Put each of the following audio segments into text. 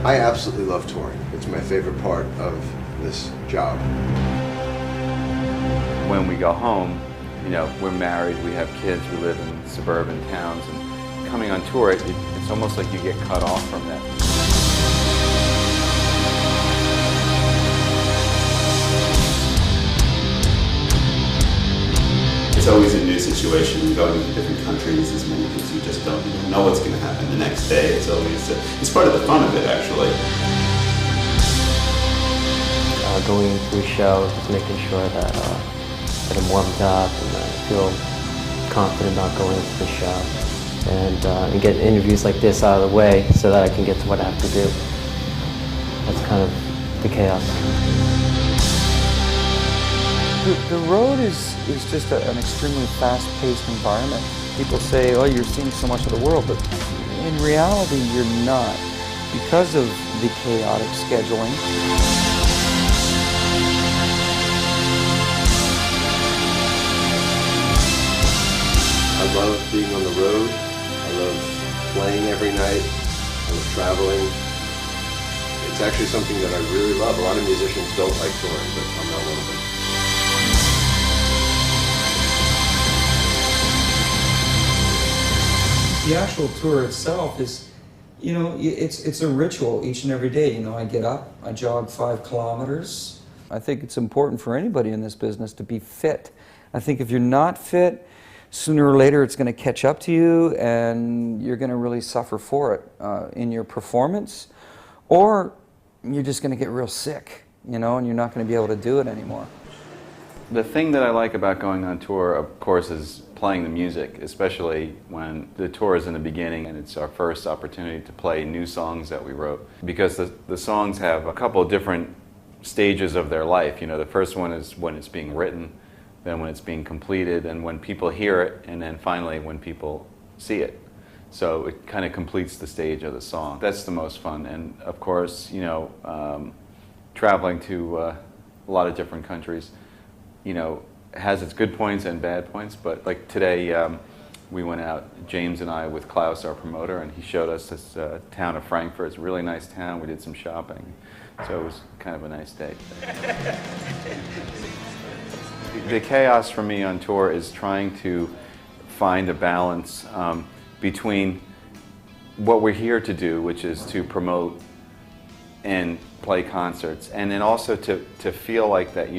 I absolutely love touring. It's my favorite part of this job. When we go home, you know, we're married, we have kids, we live in suburban towns, and coming on tour, it's almost like you get cut off from that. It's always a new situation. Going to different countries is many things you just don't know what's going to happen the next day. It's always it's part of the fun of it, actually. Going into a show, just making sure that I'm warmed up and I feel confident about going into the show, and get interviews like this out of the way so that I can get to what I have to do. That's kind of the chaos. The road is just an extremely fast-paced environment. People say, oh, you're seeing so much of the world, but in reality, you're not, because of the chaotic scheduling. I love being on the road. I love playing every night. I love traveling. It's actually something that I really love. A lot of musicians don't like touring, but I'm not one of them. The actual tour itself is, you know, it's a ritual each and every day. You know, I get up, I jog 5 kilometers. I think it's important for anybody in this business to be fit. I think if you're not fit, sooner or later it's going to catch up to you and you're going to really suffer for it in your performance, or you're just going to get real sick, you know, and you're not going to be able to do it anymore. The thing that I like about going on tour, of course, is playing the music, especially when the tour is in the beginning and it's our first opportunity to play new songs that we wrote. Because the songs have a couple of different stages of their life. You know, the first one is when it's being written, then when it's being completed, and when people hear it, and then finally when people see it. So it kind of completes the stage of the song. That's the most fun. And of course, you know, traveling to a lot of different countries, you know, has its good points and bad points, but like today we went out, James and I, with Klaus, our promoter, and he showed us this town of Frankfurt. It's a really nice town. We did some shopping, so it was kind of a nice day. The chaos for me on tour is trying to find a balance between what we're here to do, which is to promote and play concerts, and then also to feel like that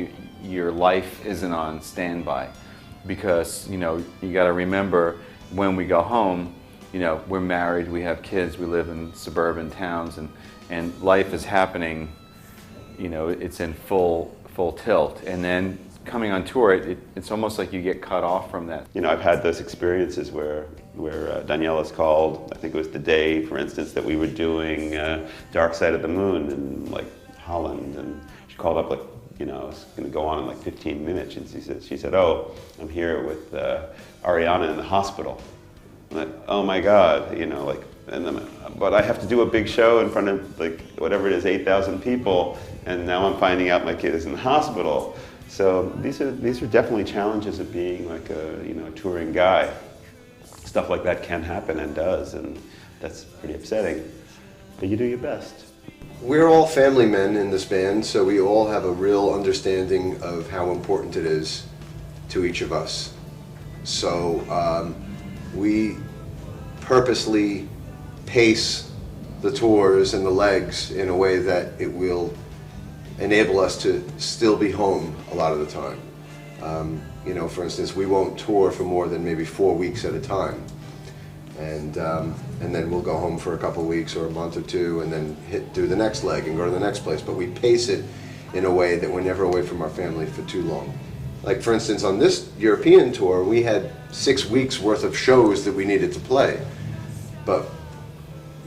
your life isn't on standby, because you know you got to remember when we go home, you know, we're married, we have kids, we live in suburban towns, and life is happening, you know, it's in full tilt, and then coming on tour, it's almost like you get cut off from that. You know, I've had those experiences where Daniela's called. I think it was the day, for instance, that we were doing Dark Side of the Moon in like Holland, and she called up like, you know, it's going to go on in like 15 minutes, and she said, oh, I'm here with Ariana in the hospital. I'm like, oh my God, you know, like, and then, but I have to do a big show in front of like whatever it is, 8,000 people, and now I'm finding out my kid is in the hospital. So these are definitely challenges of being like a, you know, touring guy. Stuff like that can happen and does, and that's pretty upsetting. But you do your best. We're all family men in this band, so we all have a real understanding of how important it is to each of us. So we purposely pace the tours and the legs in a way that it will enable us to still be home a lot of the time. You know, for instance, we won't tour for more than maybe 4 weeks at a time. And then we'll go home for a couple weeks or a month or two, and then do the next leg and go to the next place. But we pace it in a way that we're never away from our family for too long. Like, for instance, on this European tour, we had 6 weeks worth of shows that we needed to play. But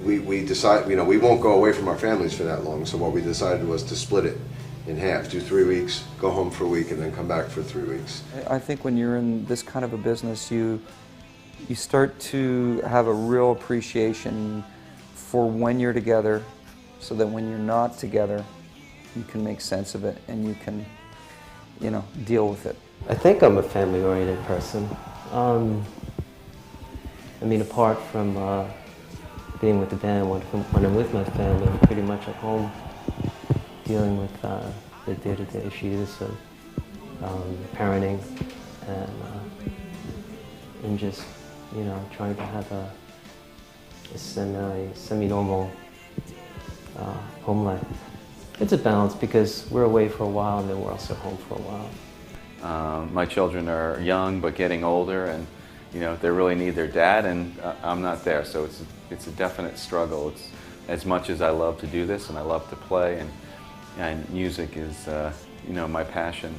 we decided, you know, we won't go away from our families for that long. So what we decided was to split it in half, do 3 weeks, go home for a week, and then come back for 3 weeks. I think when you're in this kind of a business, you start to have a real appreciation for when you're together, so that when you're not together, you can make sense of it and you can, you know, deal with it. I think I'm a family-oriented person. I mean, apart from being with the band. When I'm with my family, I'm pretty much at home dealing with the day-to-day issues of parenting and just, you know, trying to have a semi-normal home life. It's a balance because we're away for a while and then we're also home for a while. My children are young but getting older, and you know they really need their dad, and I'm not there, so it's a definite struggle. It's as much as I love to do this and I love to play, and music is you know, my passion.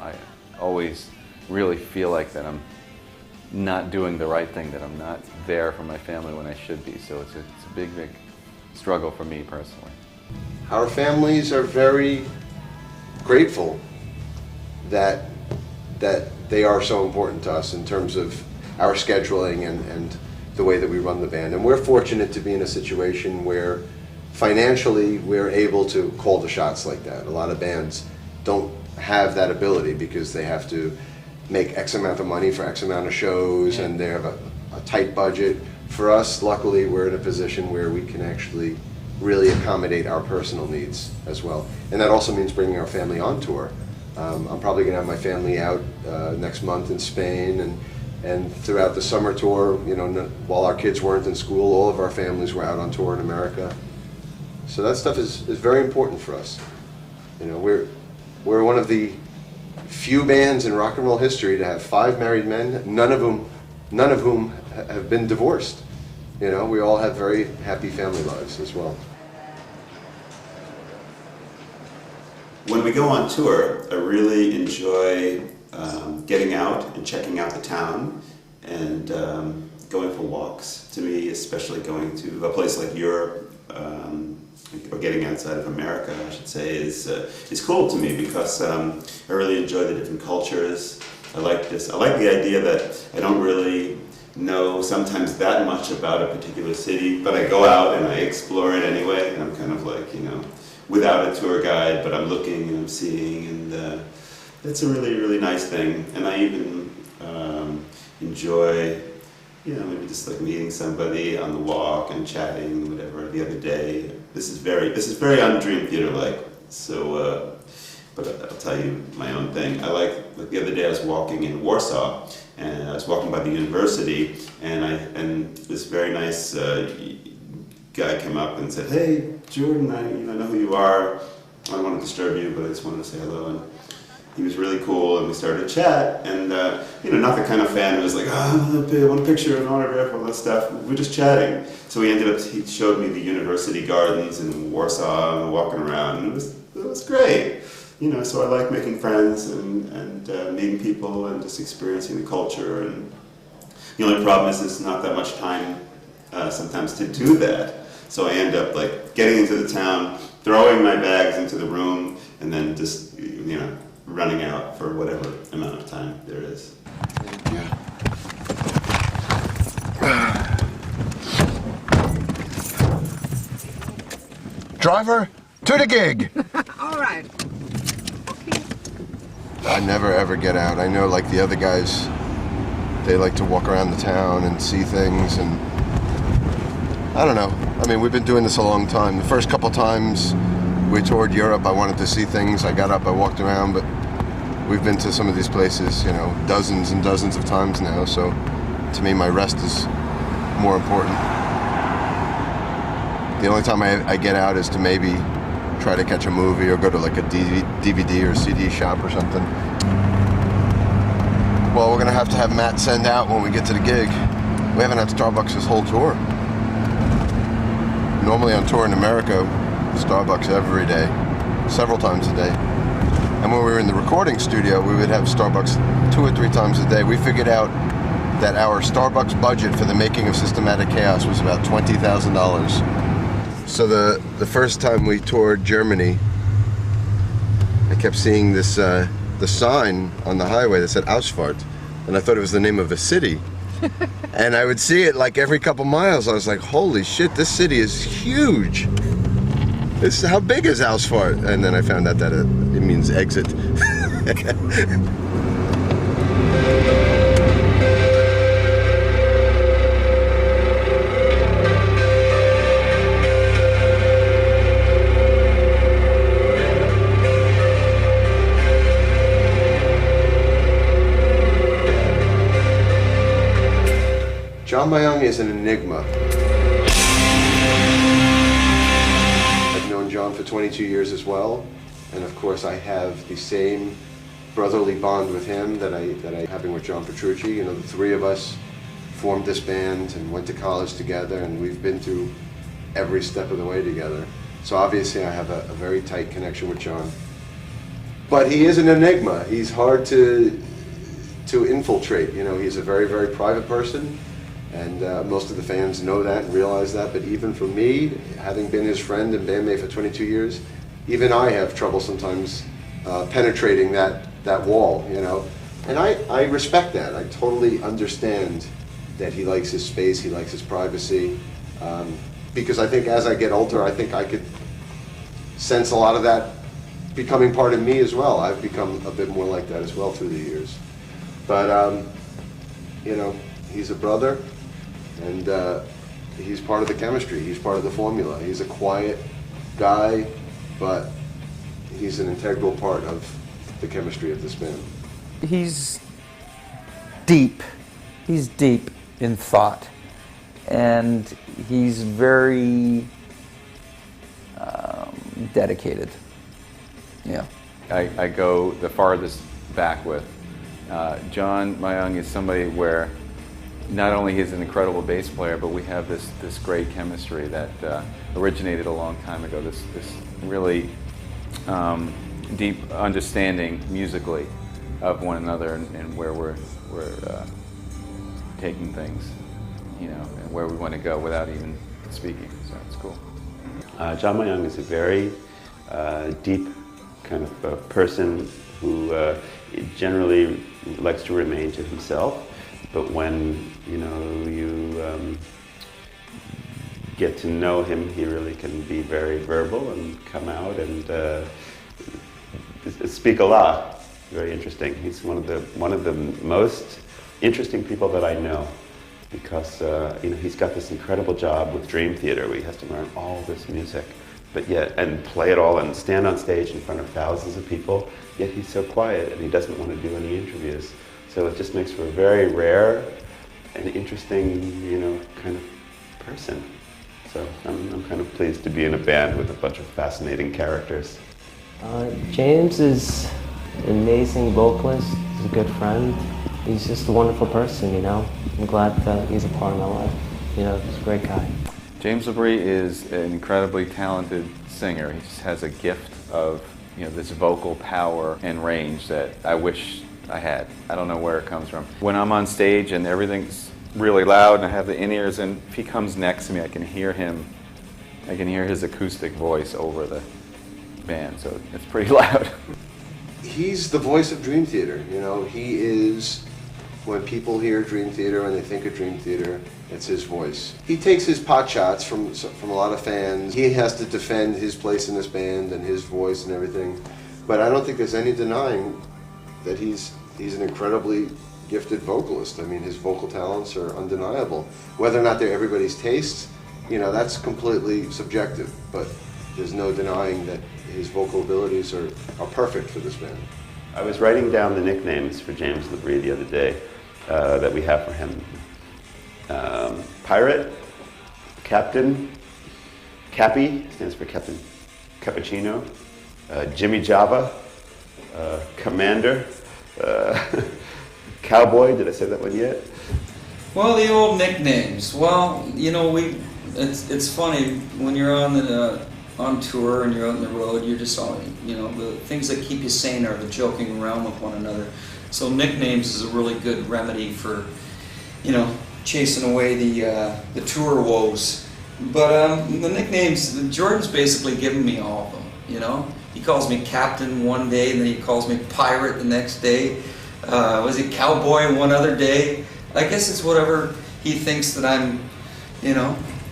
I always really feel like that I'm not doing the right thing, that I'm not there for my family when I should be. So it's a big struggle for me personally. Our families are very grateful that they are so important to us in terms of our scheduling and the way that we run the band. And we're fortunate to be in a situation where financially we're able to call the shots like that. A lot of bands don't have that ability because they have to make X amount of money for X amount of shows, and they have a tight budget. For us, luckily, we're in a position where we can actually really accommodate our personal needs as well. And that also means bringing our family on tour. I'm probably going to have my family out next month in Spain, and throughout the summer tour, you know, while our kids weren't in school, all of our families were out on tour in America. So that stuff is very important for us. You know, we're one of the few bands in rock and roll history to have 5 married men, none of whom have been divorced. You know, we all have very happy family lives as well. When we go on tour, I really enjoy getting out and checking out the town and going for walks. To me, especially going to a place like Europe, or getting outside of America, I should say, is cool to me because I really enjoy the different cultures. I like the idea that I don't really know sometimes that much about a particular city, but I go out and I explore it anyway, and I'm kind of like, you know, without a tour guide, but I'm looking and I'm seeing, and that's a really, really nice thing. And I even enjoy, you know, maybe just like meeting somebody on the walk and chatting, whatever. The other day, this is very un-Dream Theater-like. So, but I'll tell you my own thing. I like the other day I was walking in Warsaw, and I was walking by the university, and this very nice guy came up and said, "Hey, Jordan, I know who you are. I don't want to disturb you, but I just wanted to say hello." And he was really cool, and we started to chat, and you know, not the kind of fan who was like, "Oh, I want a picture, an autograph, all that stuff." We're just chatting. So he showed me the university gardens in Warsaw and walking around, and it was great. You know, so I like making friends and meeting people and just experiencing the culture. And the only problem is there's not that much time sometimes to do that. So I end up like getting into the town, throwing my bags into the room, and then just, you know, running out for whatever amount of time there is. Yeah. Driver, to the gig! All right. I never ever get out. I know, like the other guys, they like to walk around the town and see things, and I don't know. I mean, we've been doing this a long time. The first couple times we toured Europe, I wanted to see things. I got up, I walked around, but we've been to some of these places, you know, dozens and dozens of times now, so to me, my rest is more important. The only time I get out is to maybe try to catch a movie or go to like a DVD or CD shop or something. Well, we're gonna have to have Matt send out when we get to the gig. We haven't had Starbucks this whole tour. Normally on tour in America, Starbucks every day, several times a day. And when we were in the recording studio, we would have Starbucks 2 or 3 times a day. We figured out that our Starbucks budget for the making of Systematic Chaos was about $20,000. So the first time we toured Germany, I kept seeing this the sign on the highway that said Ausfahrt, and I thought it was the name of a city. And I would see it like every couple miles. I was like, holy shit, this city is huge. How big is Ausfahrt? And then I found out that it means exit. John Myung is an enigma. I've known John for 22 years as well, and of course I have the same brotherly bond with him that I having with John Petrucci. You know, the three of us formed this band and went to college together, and we've been through every step of the way together. So obviously I have a very tight connection with John. But he is an enigma. He's hard to infiltrate. You know, he's a very, very private person, and most of the fans know that and realize that. But even for me, having been his friend and bandmate for 22 years, even I have trouble sometimes penetrating that wall, you know. And I respect that. I totally understand that he likes his space, he likes his privacy. Because I think as I get older, I think I could sense a lot of that becoming part of me as well. I've become a bit more like that as well through the years. But, you know, he's a brother, and he's part of the chemistry, he's part of the formula. He's a quiet guy, but he's an integral part of the chemistry of this band. He's deep. He's deep in thought, and he's very dedicated. Yeah. I go the farthest back with. John Myung is somebody where not only he's an incredible bass player, but we have this great chemistry that originated a long time ago, this really deep understanding musically of one another and where we're taking things, you know, and where we want to go without even speaking. So it's cool. John Myung is a very deep kind of person who generally likes to remain to himself, but when you get to know him, he really can be very verbal and come out and speak a lot. Very interesting. He's one of the most interesting people that I know, because he's got this incredible job with Dream Theater where he has to learn all this music, but yet and play it all and stand on stage in front of thousands of people. Yet he's so quiet and he doesn't want to do any interviews. So it just makes for a very rare and interesting, kind of person. So I'm kind of pleased to be in a band with a bunch of fascinating characters. James is an amazing vocalist. He's a good friend. He's just a wonderful person, I'm glad that he's a part of my life. He's a great guy. James LaBrie is an incredibly talented singer. He just has a gift of this vocal power and range that I wish I had. I don't know where it comes from. When I'm on stage and everything's really loud and I have the in-ears, and if he comes next to me, I can hear him. I can hear his acoustic voice over the band, so it's pretty loud. He's the voice of Dream Theater. He is, when people hear Dream Theater and they think of Dream Theater, it's his voice. He takes his pot shots from a lot of fans. He has to defend his place in this band and his voice and everything. But I don't think there's any denying that he's an incredibly gifted vocalist. I mean, his vocal talents are undeniable. Whether or not they're everybody's taste, that's completely subjective. But there's no denying that his vocal abilities are perfect for this band. I was writing down the nicknames for James LaBrie the other day that we have for him. Pirate, Captain, Cappy, stands for Captain Cappuccino, Jimmy Java, Commander, Cowboy, did I say that one yet? Well, the old nicknames. Well, it's funny when you're on tour and you're out on the road, you're just all, the things that keep you sane are the joking around with one another. So nicknames is a really good remedy for, chasing away the tour woes. But the nicknames, Jordan's basically given me all of them, He calls me Captain one day, and then he calls me Pirate the next day. Was he Cowboy one other day? I guess it's whatever he thinks that I'm,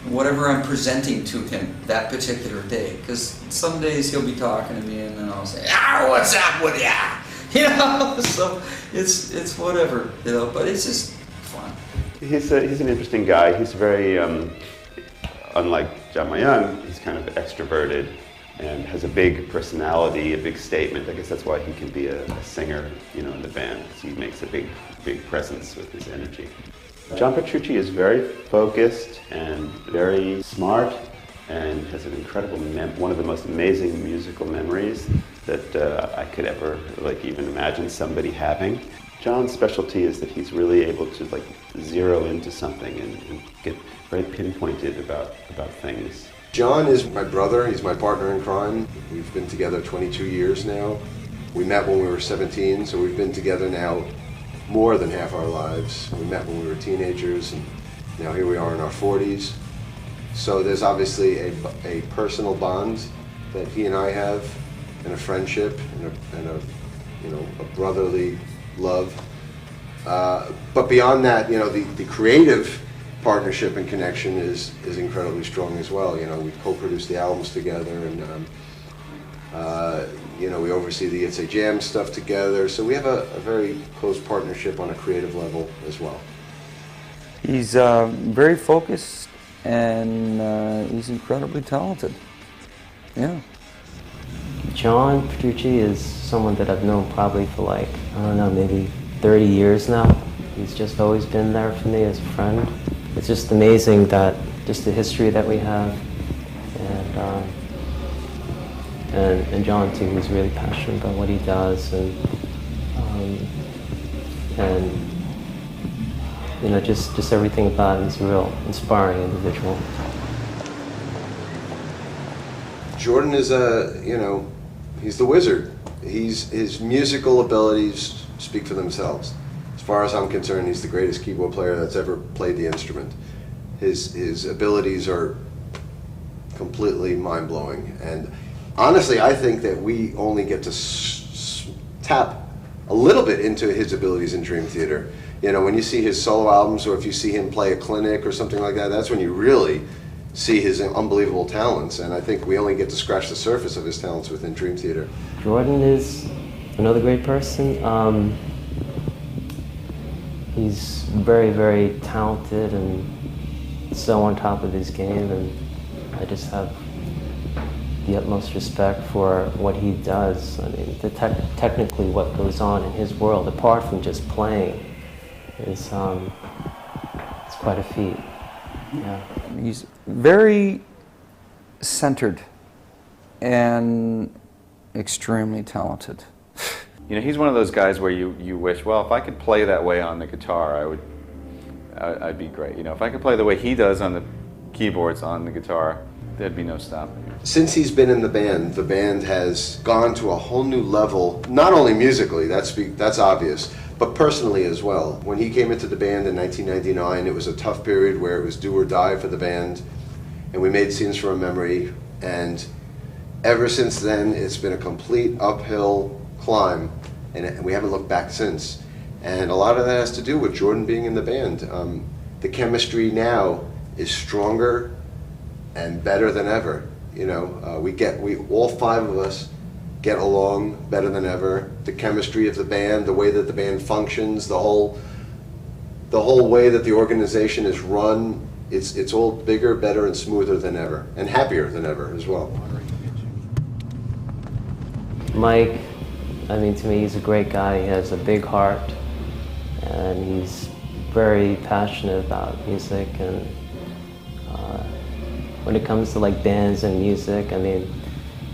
whatever I'm presenting to him that particular day. Because some days he'll be talking to me and then I'll say, what's up with ya? So it's whatever, but it's just fun. He's an interesting guy. He's very, unlike John Myung, he's kind of extroverted and has a big personality, a big statement. I guess that's why he can be a singer, in the band, because he makes a big presence with his energy. John Petrucci is very focused and very smart and has an incredible, one of the most amazing musical memories that I could ever even imagine somebody having. John's specialty is that he's really able to zero into something and get very pinpointed about things. John is my brother, he's my partner in crime. We've been together 22 years now. We met when we were 17, so we've been together now more than half our lives. We met when we were teenagers, and now here we are in our 40s. So there's obviously a personal bond that he and I have, and a friendship, and a brotherly love. But beyond that, the creative partnership and connection is incredibly strong as well. We co-produce the albums together, and we oversee the It's a Jam stuff together. So we have a very close partnership on a creative level as well. He's very focused, and he's incredibly talented. Yeah. John Petrucci is someone that I've known probably for I don't know, maybe 30 years now. He's just always been there for me as a friend. It's just amazing that just the history that we have, and John too, who's really passionate about what he does, and just everything about him is a real inspiring individual. Jordan is he's the wizard. His musical abilities speak for themselves. As far as I'm concerned, he's the greatest keyboard player that's ever played the instrument. His abilities are completely mind-blowing, and honestly, I think that we only get to tap a little bit into his abilities in Dream Theater. When you see his solo albums, or if you see him play a clinic or something like that, that's when you really see his unbelievable talents, and I think we only get to scratch the surface of his talents within Dream Theater. Jordan is another great person. He's very, very talented and so on top of his game, and I just have the utmost respect for what he does. I mean, technically what goes on in his world, apart from just playing, is it's quite a feat. Yeah. He's very centered and extremely talented. He's one of those guys where you wish, well, if I could play that way on the guitar, I'd be great. If I could play the way he does on the keyboards on the guitar, there'd be no stopping. Since he's been in the band has gone to a whole new level, not only musically, that's obvious, but personally as well. When he came into the band in 1999, it was a tough period where it was do or die for the band, and we made Scenes from a Memory, and ever since then, it's been a complete uphill climb, and we haven't looked back since. And a lot of that has to do with Jordan being in the band. The chemistry now is stronger and better than ever. We all five of us get along better than ever. The chemistry of the band, the way that the band functions, the whole way that the organization is run, it's all bigger, better, and smoother than ever, and happier than ever as well. Mike, to me, he's a great guy. He has a big heart, and he's very passionate about music. And when it comes to bands and music,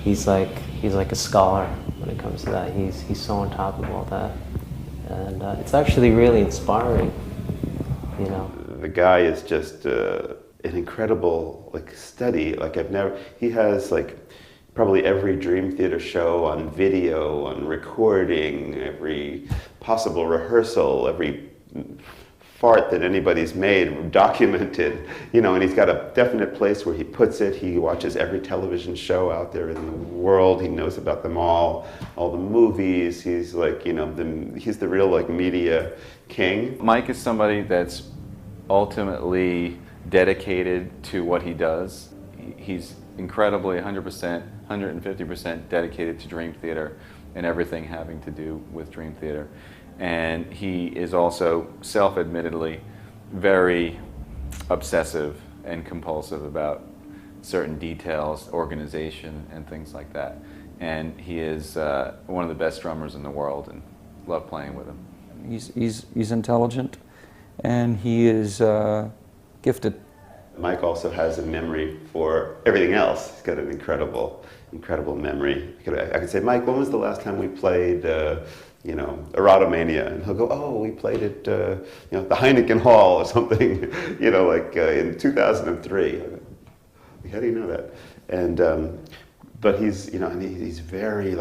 he's like a scholar when it comes to that. He's so on top of all that, and it's actually really inspiring. The guy is just an incredible study. He has probably every Dream Theater show on video, on recording, every possible rehearsal, every fart that anybody's made documented, and he's got a definite place where he puts it. He watches every television show out there in the world. He knows about them all the movies. He's he's the real media king. Mike is somebody that's ultimately dedicated to what he does. He's incredibly 100%, 150% dedicated to Dream Theater and everything having to do with Dream Theater. And he is also self-admittedly very obsessive and compulsive about certain details, organization, and things like that. And he is one of the best drummers in the world, and love playing with him. He's intelligent, and he is gifted. Mike also has a memory for everything else. He's got an incredible memory. I could say, Mike, when was the last time we played, Erotomania? And he'll go, oh, we played it, the Heineken Hall or something, in 2003. How do you know that? And but he's, he's very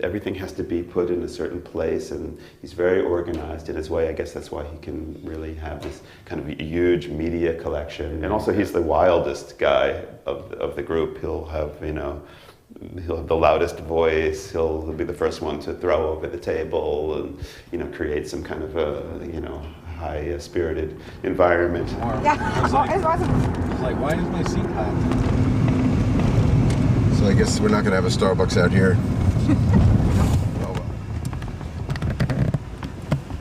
everything has to be put in a certain place, and he's very organized in his way. I guess that's why he can really have this kind of huge media collection. And also, he's the wildest guy of the group. He'll have, he'll have the loudest voice. He'll be the first one to throw over the table, and create some kind of a high-spirited environment. Yeah, it's like, why is my seat hot? So I guess we're not going to have a Starbucks out here. Oh,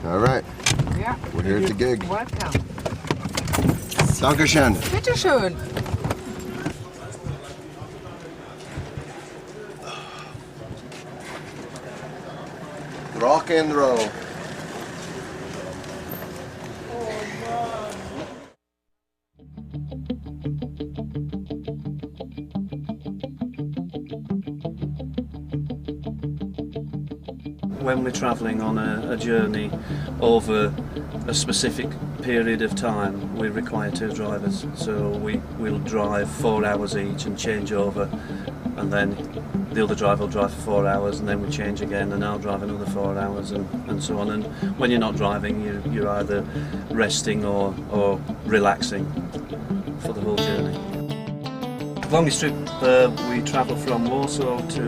well. All right. Yeah. We're here at the gig. Welcome. Dankeschön. Bitte schön. Rock and roll. When we're travelling on a journey over a specific period of time, we require two drivers. So we'll drive 4 hours each and change over, and then the other driver will drive for 4 hours, and then we change again, and I'll drive another 4 hours, and so on. And when you're not driving, you're either resting or relaxing for the whole journey. Longest trip, we travelled from Warsaw to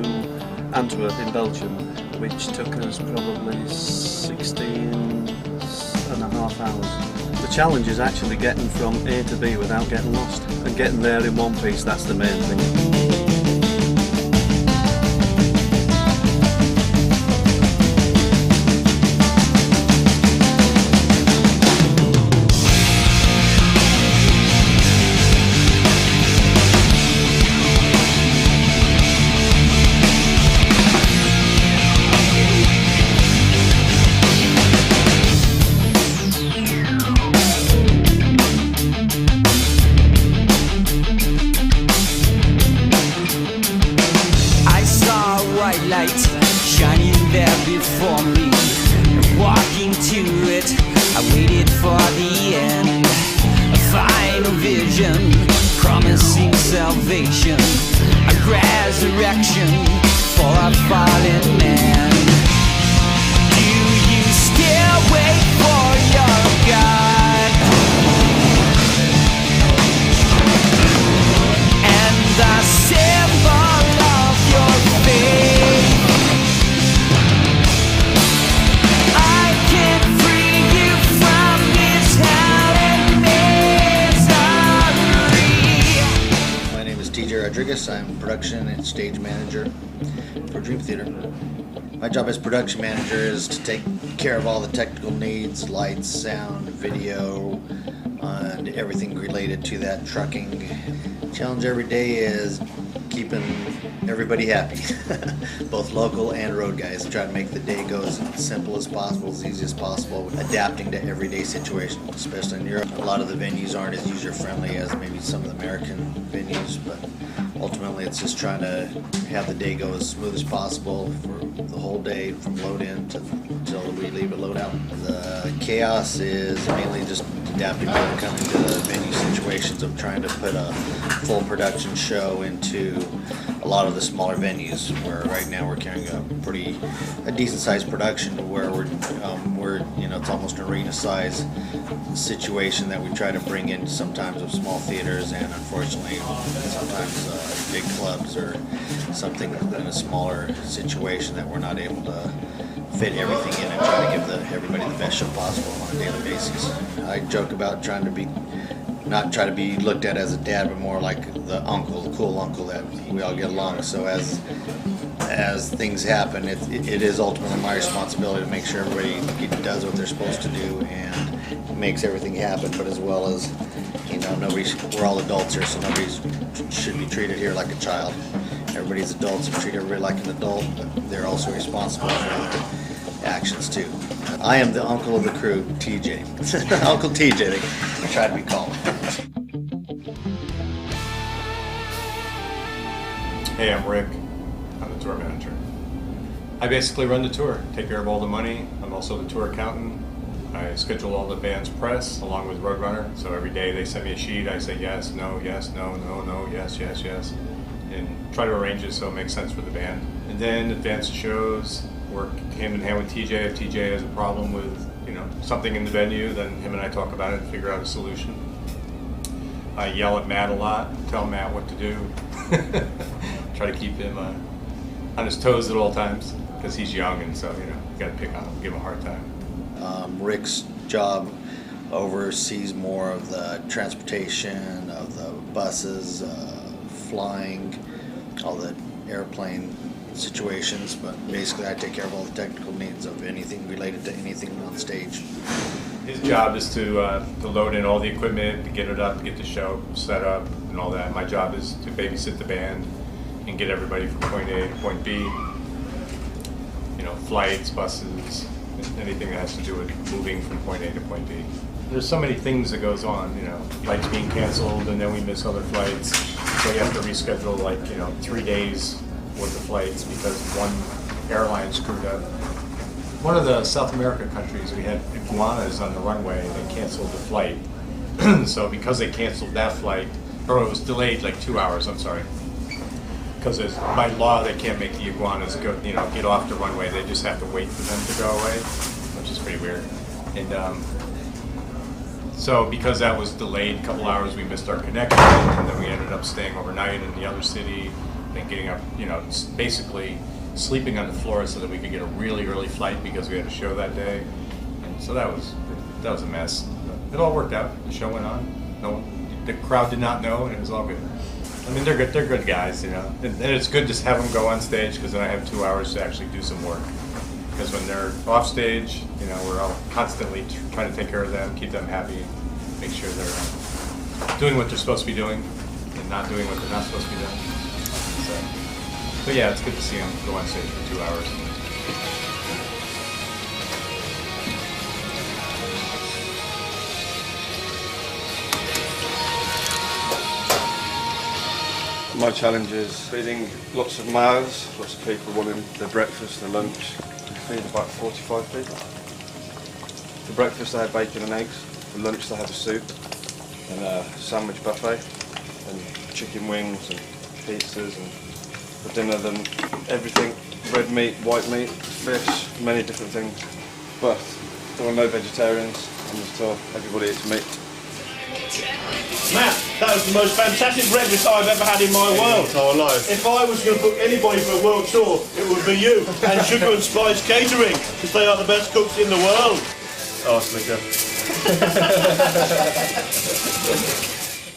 Antwerp in Belgium, which took us probably 16 and a half hours. The challenge is actually getting from A to B without getting lost, and getting there in one piece. That's the main thing. Shining there before me, walking to it, I waited for the end. A final vision, promising salvation, a resurrection for a fallen man. Do you still wait for your God and the symbol of your faith? I'm production and stage manager for Dream Theater. My job as production manager is to take care of all the technical needs, lights, sound, video, and everything related to that trucking. Challenge every day is keeping everybody happy, both local and road guys. Try to make the day go as simple as possible, as easy as possible, adapting to everyday situations, especially in Europe. A lot of the venues aren't as user-friendly as maybe some of the American venues, but ultimately it's just trying to have the day go as smooth as possible for the whole day, from load in until we leave it load out. The chaos is mainly just adapting to coming to venue situations of trying to put a full production show into a lot of the smaller venues, where right now we're carrying a decent sized production to where we're it's almost an arena size situation that we try to bring in sometimes of small theaters, and unfortunately sometimes big clubs or something in a smaller situation that we're not able to fit everything in and try to give everybody the best show possible on a daily basis. I joke about trying to not try to be looked at as a dad, but more like the uncle, the cool uncle that we all get along. So as things happen, it is ultimately my responsibility to make sure everybody does what they're supposed to do and makes everything happen. But as well as, we're all adults here, so nobody should be treated here like a child. Everybody's adults and treat everybody like an adult, but they're also responsible for actions too. I am the uncle of the crew, TJ. Uncle TJ, they try to be called. Hey, I'm Rick. I'm the tour manager. I basically run the tour, take care of all the money. I'm also the tour accountant. I schedule all the band's press along with Roadrunner. So every day they send me a sheet. I say yes, no, yes, yes, and try to arrange it so it makes sense for the band. And then advance the shows, work hand in hand with TJ. If TJ has a problem with something in the venue, then him and I talk about it and figure out a solution. I yell at Matt a lot, tell Matt what to do. Try to keep him on his toes at all times because he's young, and so you got to pick on him, give him a hard time. Rick's job oversees more of the transportation of the buses, flying, all the airplane situations, but basically I take care of all the technical needs of anything related to anything on stage. His job is to load in all the equipment, to get it up, to get the show set up and all that. My job is to babysit the band and get everybody from point A to point B. Flights, buses, anything that has to do with moving from point A to point B. There's so many things that goes on, flights being canceled and then we miss other flights. So you have to reschedule 3 days worth of flights because one airline screwed up. One of the South America countries, we had iguanas on the runway, they canceled the flight. So because they canceled that flight, or it was delayed 2 hours, I'm sorry. Because by law they can't make the iguanas go, get off the runway. They just have to wait for them to go away, which is pretty weird. And so because that was delayed a couple hours, we missed our connection, and then we ended up staying overnight in the other city, then getting up, basically sleeping on the floor so that we could get a really early flight because we had a show that day. And so that was a mess. But it all worked out. The show went on. The crowd did not know, and it was all good. I mean, they're good guys, and it's good to have them go on stage because then I have 2 hours to actually do some work. Because when they're off stage, we're all constantly trying to take care of them, keep them happy, make sure they're doing what they're supposed to be doing and not doing what they're not supposed to be doing. So yeah, it's good to see them go on stage for 2 hours. My challenge is feeding lots of mouths, lots of people wanting their breakfast, their lunch. I feed about 45 people. For breakfast I had bacon and eggs, for lunch I had a soup and a sandwich buffet and chicken wings and pizzas, and for dinner then everything, red meat, white meat, fish, many different things. But there are no vegetarians, I'm just told everybody eats meat. Matt, that was the most fantastic breakfast I've ever had in my world. If I was going to book anybody for a world tour, it would be you and Sugar and Spice Catering, because they are the best cooks in the world. Oh, Slicker.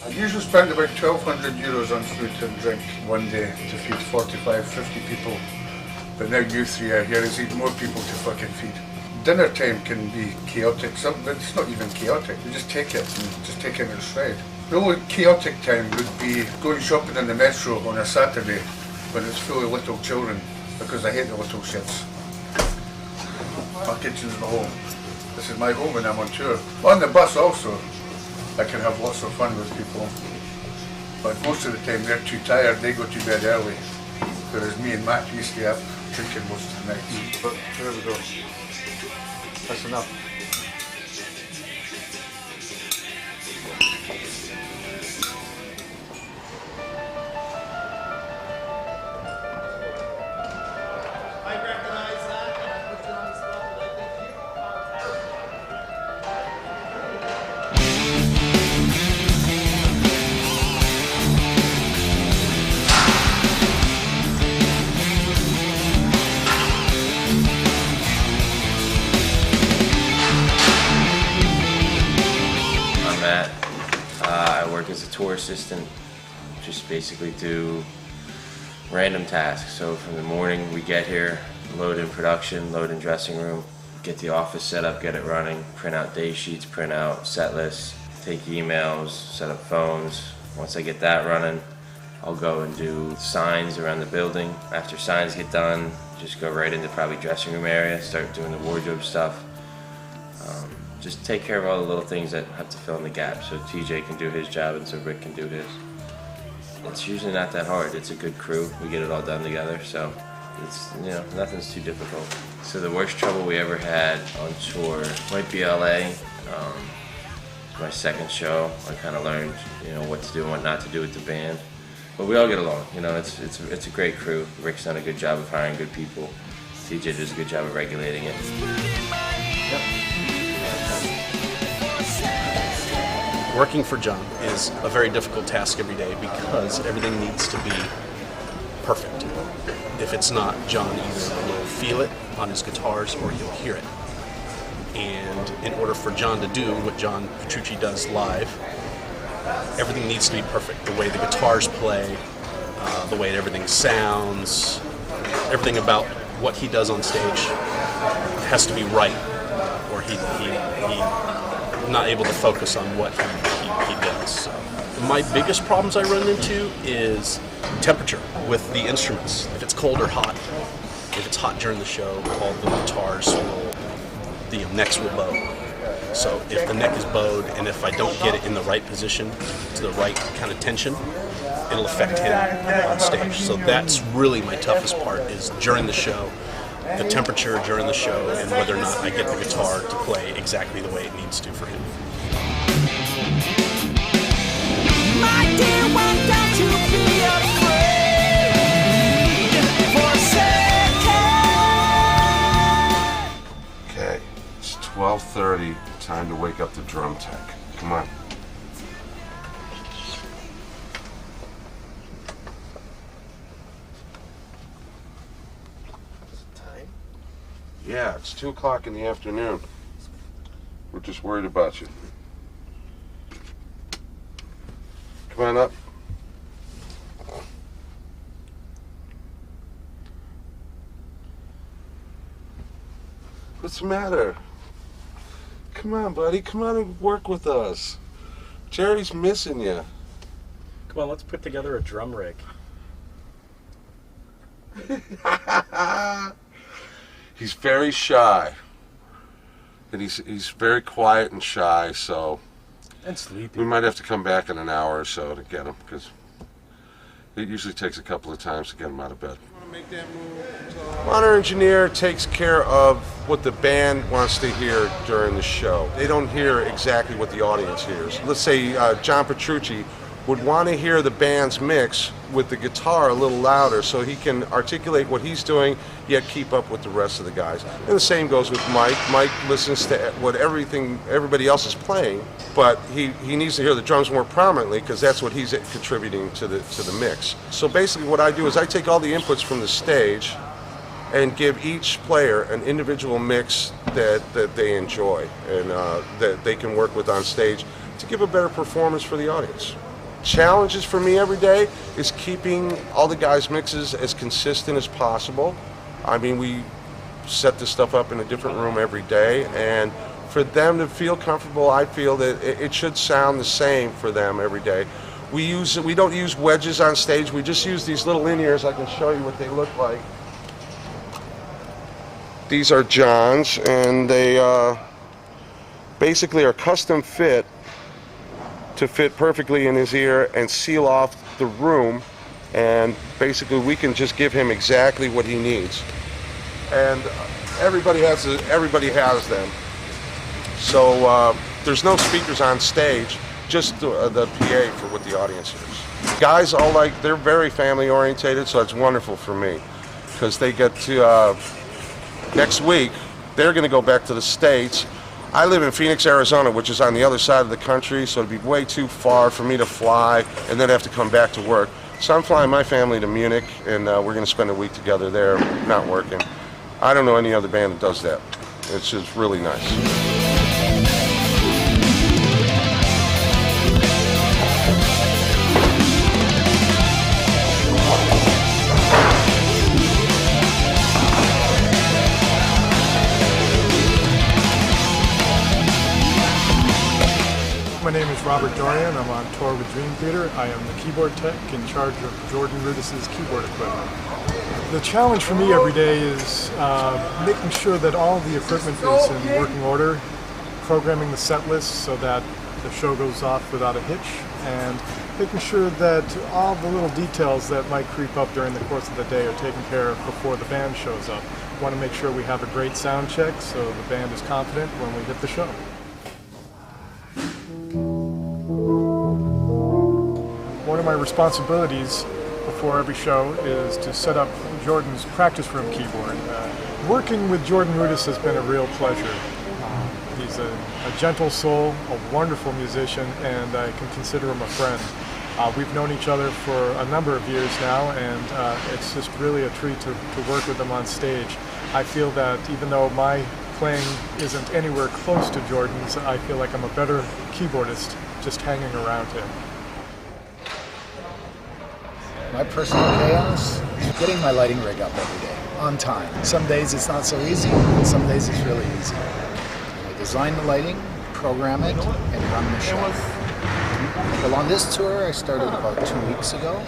I usually spend about €1,200 on food and drink one day to feed 45, 50 people. But now you three are here, it's even more people to fucking feed. Dinner time can be chaotic, but it's not even chaotic. You just take it and just take it in stride. The only chaotic time would be going shopping in the metro on a Saturday when it's full of little children, because I hate the little shits. My kitchen's my home. This is my home when I'm on tour. On the bus also, I can have lots of fun with people. But most of the time they're too tired, they go to bed early. Whereas me and Matt, we stay up drinking most of the night. But here we go. That's enough. As a tour assistant, just basically do random tasks. So from the morning we get here, load in production, load in dressing room, get the office set up, get it running, print out day sheets, print out set lists, take emails, set up phones. Once I get that running, I'll go and do signs around the building. After signs get done, just go right into probably dressing room area, start doing the wardrobe stuff. Just take care of all the little things that have to fill in the gap so TJ can do his job and so Rick can do his. It's usually not that hard. It's a good crew. We get it all done together, so it's, you know, nothing's too difficult. So the worst trouble we ever had on tour might be LA. It's my second show. I kind of learned, you know, what to do and what not to do with the band. But we all get along. You know, it's a great crew. Rick's done a good job of hiring good people. TJ does a good job of regulating it. Working for John is a very difficult task every day because everything needs to be perfect. If it's not, John either will feel it on his guitars or he'll hear it. And in order for John to do what John Petrucci does live, everything needs to be perfect. The way the guitars play, the way everything sounds, everything about what he does on stage has to be right, or he's not able to focus on what he does. So my biggest problems I run into is temperature with the instruments. If it's cold or hot. If it's hot during the show, all the guitars the necks will bow. So if the neck is bowed and if I don't get it in the right position, to the right kind of tension, it'll affect him on stage. So that's really my toughest part, is during the show, the temperature during the show, and whether or not I get the guitar to play exactly the way it needs to for him. My dear one, don't you be afraid for a second. Okay, it's 12:30, time to wake up the drum tech. Come on. Yeah, it's 2 o'clock in the afternoon. We're just worried about you. Come on up. What's the matter? Come on, buddy. Come on and work with us. Jerry's missing you. Come on, let's put together a drum rig. He's very shy, and he's very quiet and shy, so And sleepy. we might have to come back in an hour or so to get him, because it usually takes a couple of times to get him out of bed. Monitor engineer takes care of what the band wants to hear during the show. They don't hear exactly what the audience hears. Let's say John Petrucci would want to hear the band's mix with the guitar a little louder so he can articulate what he's doing, yet keep up with the rest of the guys. And the same goes with Mike. Mike listens to what everybody else is playing, but he needs to hear the drums more prominently because that's what he's contributing to the mix. So basically what I do is I take all the inputs from the stage and give each player an individual mix that they enjoy and that they can work with on stage to give a better performance for the audience. Challenges for me every day is keeping all the guys' mixes as consistent as possible. I mean, we set this stuff up in a different room every day, and for them to feel comfortable, I feel that it should sound the same for them every day. We don't use wedges on stage, we just use these little in-ears. I can show you what they look like. These are John's, and they basically are custom fit to fit perfectly in his ear and seal off the room, and basically we can just give him exactly what he needs. And everybody has them. So there's no speakers on stage, just the PA for what the audience hears. Guys all they're very family orientated, so it's wonderful for me because they get to next week they're going to go back to the States. I live in Phoenix, Arizona, which is on the other side of the country, so it'd be way too far for me to fly and then have to come back to work. So I'm flying my family to Munich, and we're going to spend a week together there, not working. I don't know any other band that does that. It's just really nice. My name is Robert Dorian. I'm on tour with Dream Theater. I am the keyboard tech in charge of Jordan Rudis's keyboard equipment. The challenge for me every day is making sure that all the equipment is in working order, programming the set list so that the show goes off without a hitch, and making sure that all the little details that might creep up during the course of the day are taken care of before the band shows up. We want to make sure we have a great sound check so the band is confident when we hit the show. One of my responsibilities before every show is to set up Jordan's practice room keyboard. Working with Jordan Rudis has been a real pleasure. He's a gentle soul, a wonderful musician, and I can consider him a friend. We've known each other for a number of years now, and it's just really a treat to work with him on stage. I feel that even though my playing isn't anywhere close to Jordan's, I feel like I'm a better keyboardist just hanging around him. My personal chaos is getting my lighting rig up every day, on time. Some days it's not so easy, and some days it's really easy. I design the lighting, program it, and run the show. Well, on this tour I started about 2 weeks ago,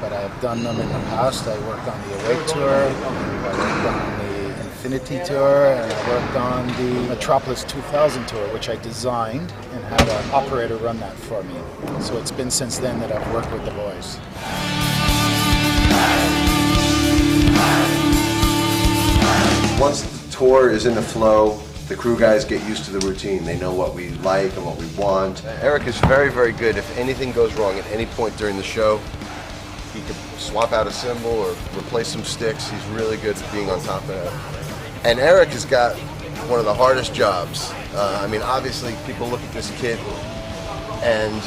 but I've done them in the past. I worked on the Awake tour, I worked on the Infinity tour, and I worked on the Metropolis 2000 tour, which I designed and had an operator run that for me. So it's been since then that I've worked with the boys. Once the tour is in the flow, the crew guys get used to the routine. They know what we like and what we want. Eric is very, very good. If anything goes wrong at any point during the show, he could swap out a cymbal or replace some sticks. He's really good at being on top of that. And Eric has got one of the hardest jobs. I mean, obviously, people look at this kit, and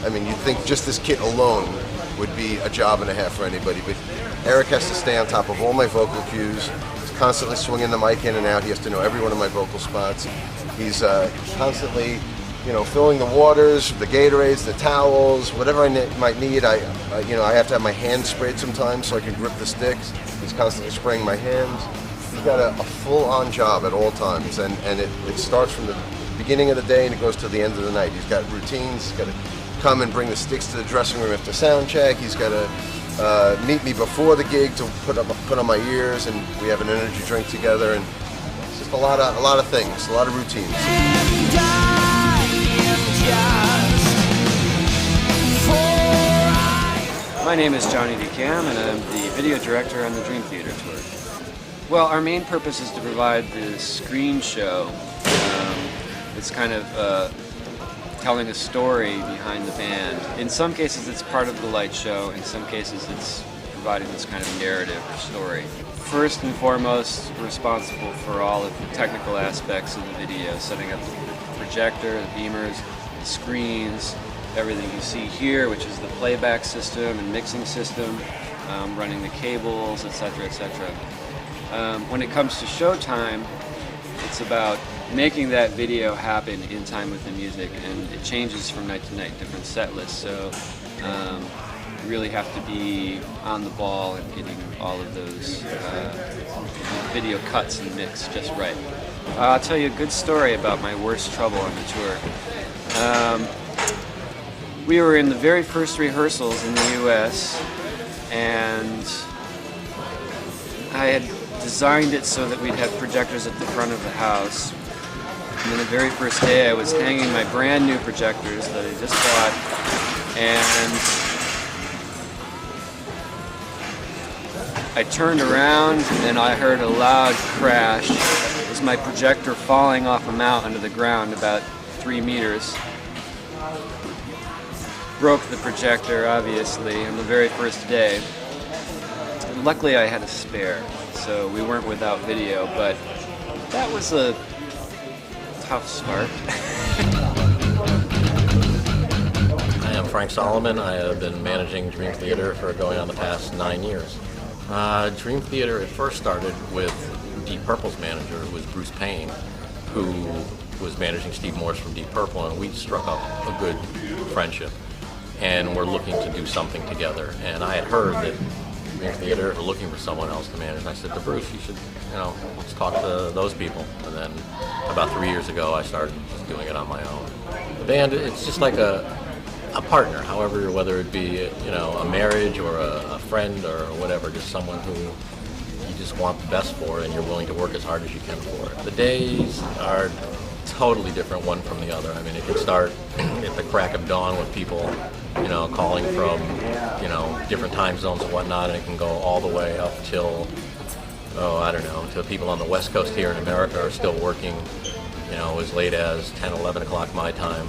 I mean, you'd think just this kit alone would be a job and a half for anybody, but Eric has to stay on top of all my vocal cues. He's constantly swinging the mic in and out. He has to know every one of my vocal spots. He's constantly, you know, filling the waters, the Gatorades, the towels, whatever I might need. I have to have my hands sprayed sometimes so I can grip the sticks. He's constantly spraying my hands. He's got a full-on job at all times, and it starts from the beginning of the day and it goes to the end of the night. He's got routines. He's got to come and bring the sticks to the dressing room after sound check. He's got to meet me before the gig to put on my ears, and we have an energy drink together, and it's just a lot of things, a lot of routines. My name is Johnny DeCam, and I'm the video director on the Dream Theater tour. Well, our main purpose is to provide the screen show. It's kind of telling a story behind the band. In some cases it's part of the light show, in some cases it's providing this kind of narrative or story. First and foremost, responsible for all of the technical aspects of the video, setting up the projector, the beamers, the screens, everything you see here, which is the playback system and mixing system, running the cables, etc., etc. When it comes to showtime, it's about making that video happen in time with the music, and it changes from night to night, different set lists, so you really have to be on the ball and getting all of those video cuts and mix just right. I'll tell you a good story about my worst trouble on the tour. We were in the very first rehearsals in the US, and I had designed it so that we'd have projectors at the front of the house. And then the very first day I was hanging my brand new projectors that I just bought, and I turned around and I heard a loud crash. It was my projector falling off a mount onto the ground about 3 meters. Broke the projector, obviously, on the very first day. Luckily I had a spare, so we weren't without video, but that was a tough start. I am Frank Solomon. I have been managing Dream Theater for going on the past 9 years. Dream Theater, it first started with Deep Purple's manager, who was Bruce Payne, who was managing Steve Morse from Deep Purple, and we struck up a good friendship, and we're looking to do something together. And I had heard that Dream Theater were looking for someone else to manage, and I said to Bruce, you should, let's talk to those people. And then about 3 years ago, I started just doing it on my own. band, it's just like a partner, however, whether it be, you know, a marriage or a friend or whatever, just someone who you just want the best for and you're willing to work as hard as you can for it. The days are totally different one from the other. I mean, it can start at the crack of dawn with people, you know, calling from, you know, different time zones and whatnot, and it can go all the way up till, oh, I don't know, till people on the West Coast here in America are still working, you know, as late as 10, 11 o'clock my time.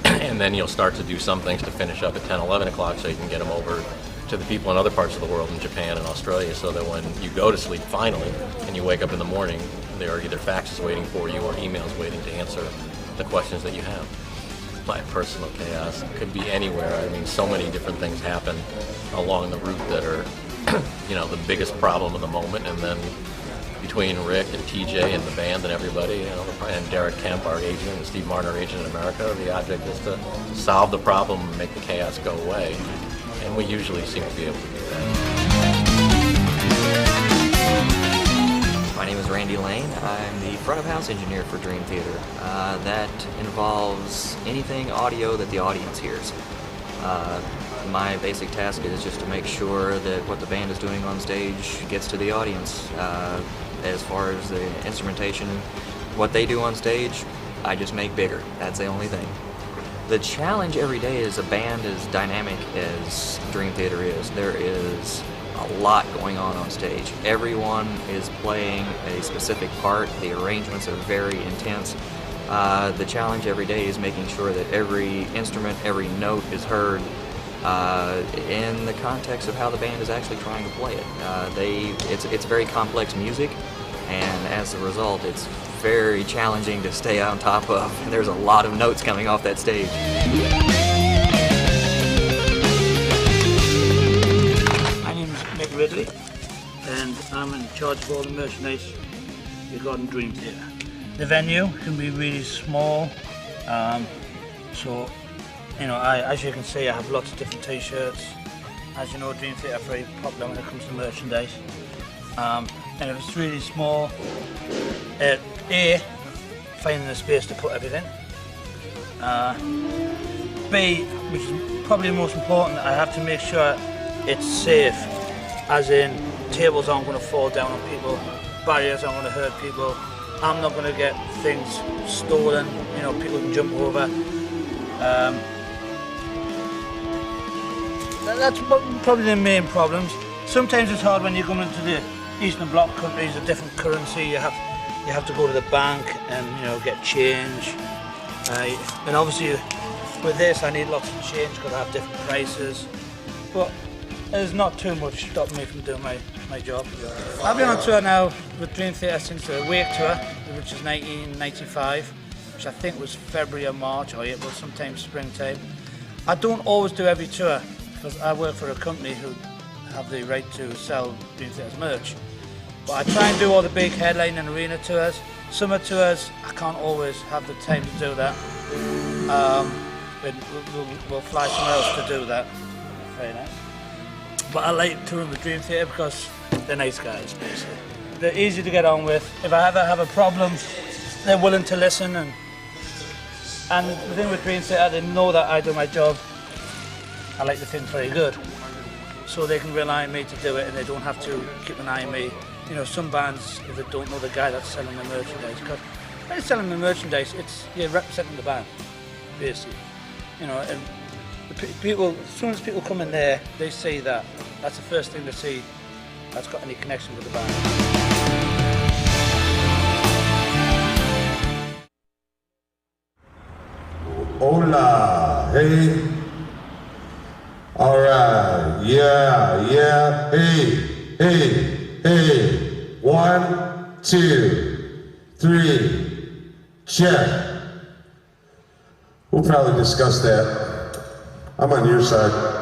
And then you'll start to do some things to finish up at 10, 11 o'clock so you can get them over to the people in other parts of the world, in Japan and Australia, so that when you go to sleep finally and you wake up in the morning, there are either faxes waiting for you or emails waiting to answer the questions that you have. My personal chaos could be anywhere. I mean, so many different things happen along the route that are, you know, the biggest problem of the moment, and then between Rick and TJ and the band and everybody, you know, and Derek Kemp, our agent, and Steve Martin, our agent in America, the object is to solve the problem and make the chaos go away. And we usually seem to be able to do that. My name is Randy Lane. I'm the front of house engineer for Dream Theater. That involves anything audio that the audience hears. My basic task is just to make sure that what the band is doing on stage gets to the audience. As far as the instrumentation, what they do on stage, I just make bigger. That's the only thing. The challenge every day is a band as dynamic as Dream Theater is. There is a lot going on stage. Everyone is playing a specific part. The arrangements are very intense. The challenge every day is making sure that every instrument, every note is heard in the context of how the band is actually trying to play it. It's very complex music, and as a result, it's very challenging to stay on top of. There's a lot of notes coming off that stage. My name is Mick Ridley, and I'm in charge of all the merchandise regarding Dream Theater. The venue can be really small, so, you know, as you can see, I have lots of different t-shirts. As you know, Dream Theater are very popular when it comes to merchandise. And if it's really small, A, finding the space to put everything. B, which is probably the most important, I have to make sure it's safe, as in tables aren't going to fall down on people, barriers aren't going to hurt people, I'm not going to get things stolen, you know, people can jump over. That's probably the main problems. Sometimes it's hard when you come into the Eastern Bloc countries, a different currency. You have to go to the bank and, you know, get change. And obviously with this I need lots of change because I have different prices. But there's not too much stopping me from doing my job. I've been on tour now with Dream Theater since the Wake tour, which is 1995, which I think was February or March or April, sometime springtime. I don't always do every tour because I work for a company who have the right to sell Dream Theater's merch. But I try and do all the big headline and arena tours. Summer tours, I can't always have the time to do that. We'll fly somewhere else to do that. Very nice. But I like touring with Dream Theater because they're nice guys, basically. They're easy to get on with. If I ever have a problem, they're willing to listen. And the thing with Dream Theater, they know that I do my job. I like the thing very good. So they can rely on me to do it and they don't have to keep an eye on me. You know, some bands, if they don't know the guy that's selling the merchandise, because when you're selling the merchandise, you're representing the band, basically. You know, and people, as soon as people come in there, they see that. That's the first thing they see that's got any connection with the band. Hola, hey. All right, yeah, hey. 1, 2, 3, check. We'll probably discuss that. I'm on your side.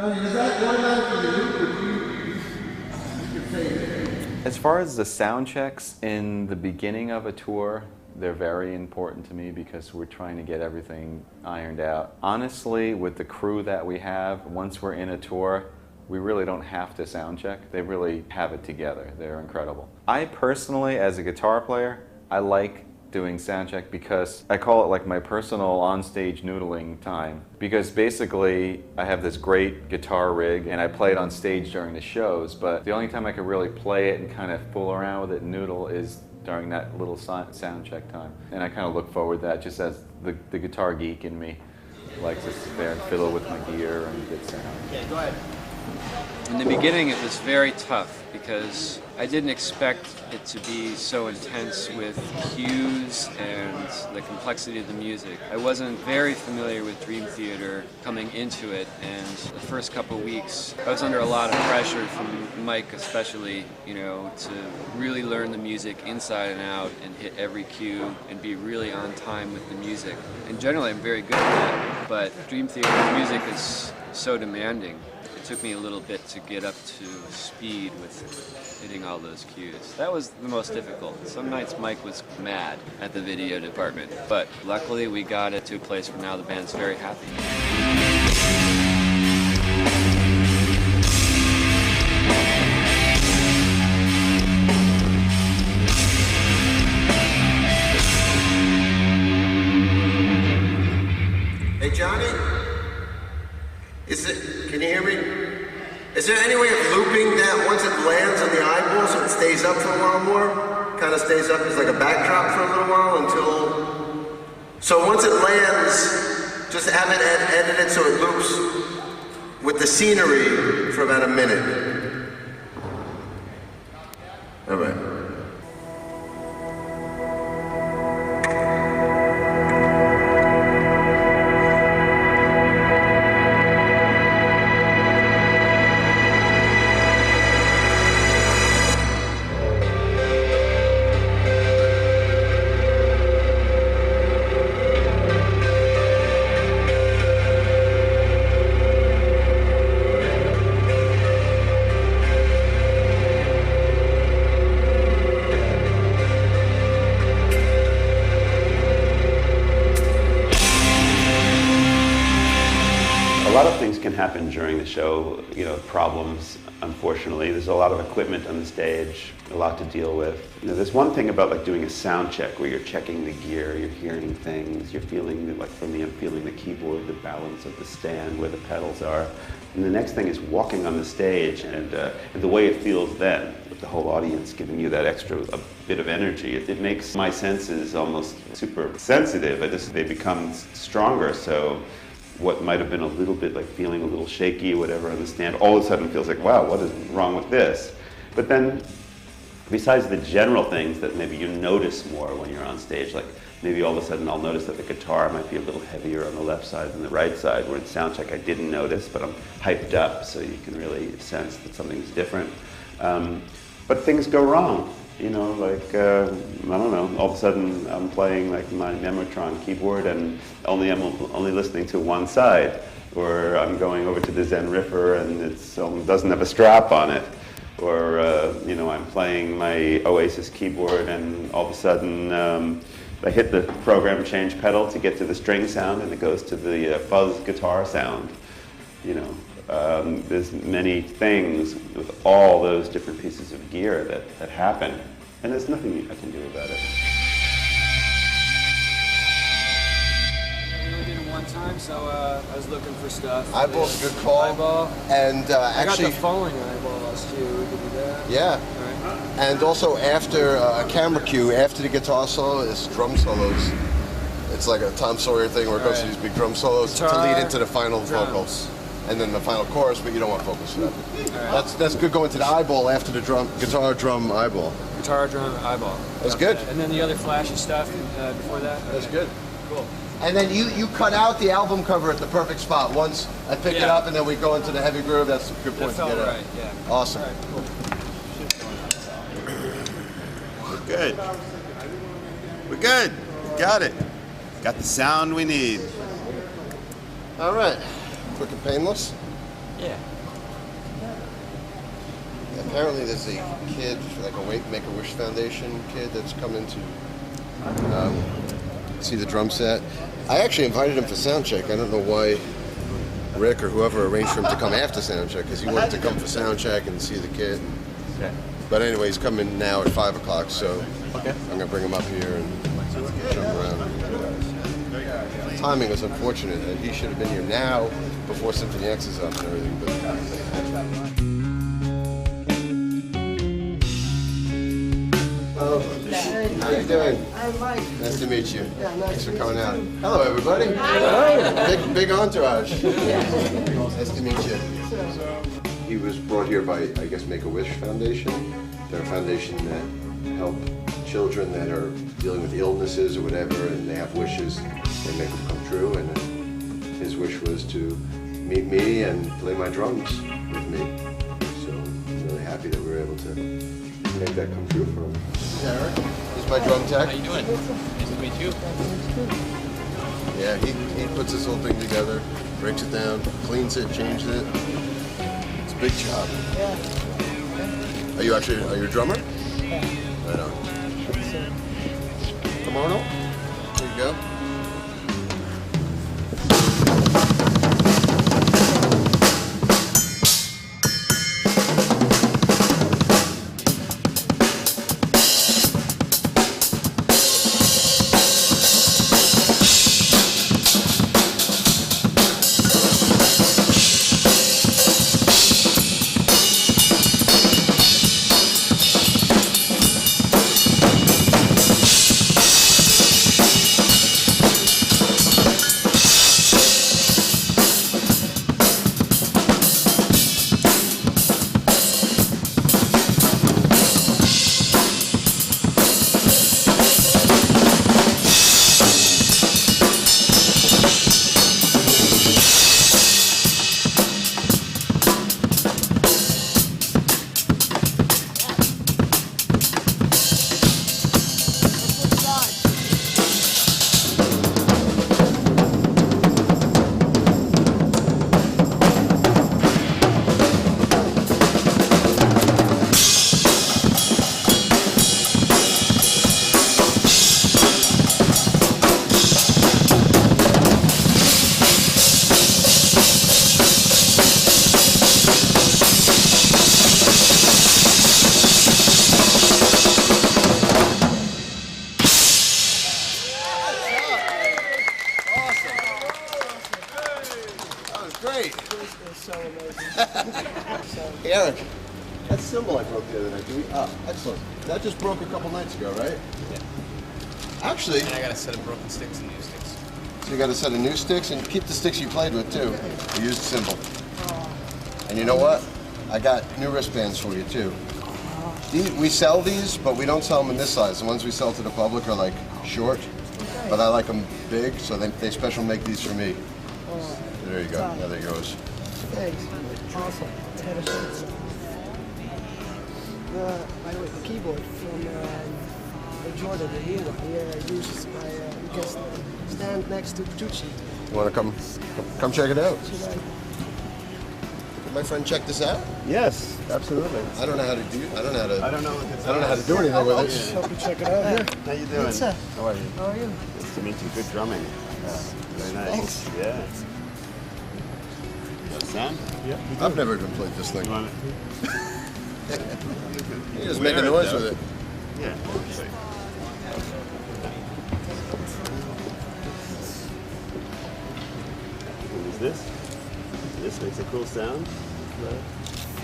Johnny, does that automatically loop or do you your favorite? As far as the sound checks in the beginning of a tour, they're very important to me because we're trying to get everything ironed out. Honestly, with the crew that we have, once we're in a tour, we really don't have to sound check. They really have it together. They're incredible. I personally, as a guitar player, I like doing sound check because I call it like my personal on-stage noodling time. Because basically, I have this great guitar rig and I play it on stage during the shows, but the only time I can really play it and kind of fool around with it and noodle is during that little sound check time. And I kind of look forward to that just as the guitar geek in me likes to sit there and fiddle with my gear and get sound. Okay, go ahead. In the beginning, it was very tough because I didn't expect it to be so intense with cues and the complexity of the music. I wasn't very familiar with Dream Theater coming into it, and the first couple of weeks I was under a lot of pressure from Mike especially, you know, to really learn the music inside and out and hit every cue and be really on time with the music. And generally I'm very good at that, but Dream Theater music is so demanding. It took me a little bit to get up to speed with hitting all those cues. That was the most difficult. Some nights Mike was mad at the video department, but luckily we got it to a place where now the band's very happy. Hey Johnny? Can you hear me? Is there any way of looping that once it lands on the eyeball so it stays up for a while more? Kind of stays up as like a backdrop for a little while until... So once it lands, just have it edited so it loops with the scenery for about a minute. All right. A lot of things can happen during the show, you know, problems, unfortunately. There's a lot of equipment on the stage, a lot to deal with. You know, there's one thing about like doing a sound check where you're checking the gear, you're hearing things, you're feeling, like for me, I'm feeling the keyboard, the balance of the stand, where the pedals are. And the next thing is walking on the stage and the way it feels then, with the whole audience giving you that extra bit of energy. It makes my senses almost super sensitive. They become stronger, so what might have been a little bit like feeling a little shaky or whatever on the stand, all of a sudden feels like, wow, what is wrong with this? But then, besides the general things that maybe you notice more when you're on stage, like maybe all of a sudden I'll notice that the guitar might be a little heavier on the left side than the right side, where in sound check I didn't notice, but I'm hyped up so you can really sense that something's different. But things go wrong. You know, like, I don't know, all of a sudden I'm playing like my Memotron keyboard and I'm only listening to one side. Or I'm going over to the Zen Riffer and it doesn't have a strap on it. Or, you know, I'm playing my Oasis keyboard and all of a sudden I hit the program change pedal to get to the string sound and it goes to the fuzz guitar sound, you know. There's many things with all those different pieces of gear that happen, and there's nothing I can do about it. We only did it one time, so I was looking for stuff. Eyeball's a good call. Eyeball. And I actually, got the falling eyeballs too. We could do that. yeah. All right. And also after a camera cue, after the guitar solo, is drum solos. It's like a Tom Sawyer thing where it goes to these big drum solos to lead into the final vocals. And then the final chorus, but you don't want vocals for that. Right. That's good going to the eyeball after the guitar drum eyeball. Guitar, drum, eyeball. That's good. And then the other flashy stuff before that? That's good. Cool. And then you cut out the album cover at the perfect spot. Once I pick it up and then we go into the heavy groove, that's a good point to get right, out. yeah. Awesome. All right, cool. We're good. We're good. We got it. Got the sound we need. All right. Quick and painless. Yeah. Apparently there's a kid, like a Make-A-Wish Foundation kid that's coming to see the drum set. I actually invited him for sound check. I don't know why Rick or whoever arranged for him to come after sound check, because he wanted to come for sound check and see the kid. Okay. But anyway, he's coming now at 5 o'clock, so I'm going to bring him up here and show him around. Timing was unfortunate. He should have been here now before Symphony X is up and everything. But how you doing? I'm Mike. Nice to meet you. Yeah, Thanks for coming out. Hello, everybody. Big entourage. Nice to meet you. He was brought here by, I guess, Make-A-Wish Foundation. They're a foundation that help children that are dealing with illnesses or whatever, and they have wishes, they make them come true. And his wish was to meet me and play my drums with me. So I'm really happy that we were able to make that come true for him. Eric, he's my drum tech. How you doing? Nice to meet you. Yeah, he puts this whole thing together, breaks it down, cleans it, changes it. It's a big job. Yeah. Are you a drummer? Yeah. Right on. Come on up. There you go. Great. So amazing. Hey, Eric, that cymbal I broke the other night, excellent. That just broke a couple nights ago, right? Yeah. Actually... And I got a set of broken sticks and new sticks. So you got a set of new sticks, and keep the sticks you played with, too. The used cymbal. And you know what? I got new wristbands for you, too. We sell these, but we don't sell them in this size. The ones we sell to the public are, like, short. But I like them big, so they special make these for me. There you go. Yeah, there goes. Thanks. Awesome. By the way, the keyboard from Jordan, the new one. He uses my. You can stand next to Tucci. You want to come check it out? Did my friend check this out? Yes, absolutely. I don't know how to do. I don't know how to. I don't know how to do anything with it. Help you check it out. Yeah. How you doing? What's up? How are you? How are you? Nice to meet you. Good drumming. Very nice. Thanks. Yeah. Sound? Yeah. I've never even played this thing. You want it? You just make a noise with it. Yeah. What is this? This makes a cool sound.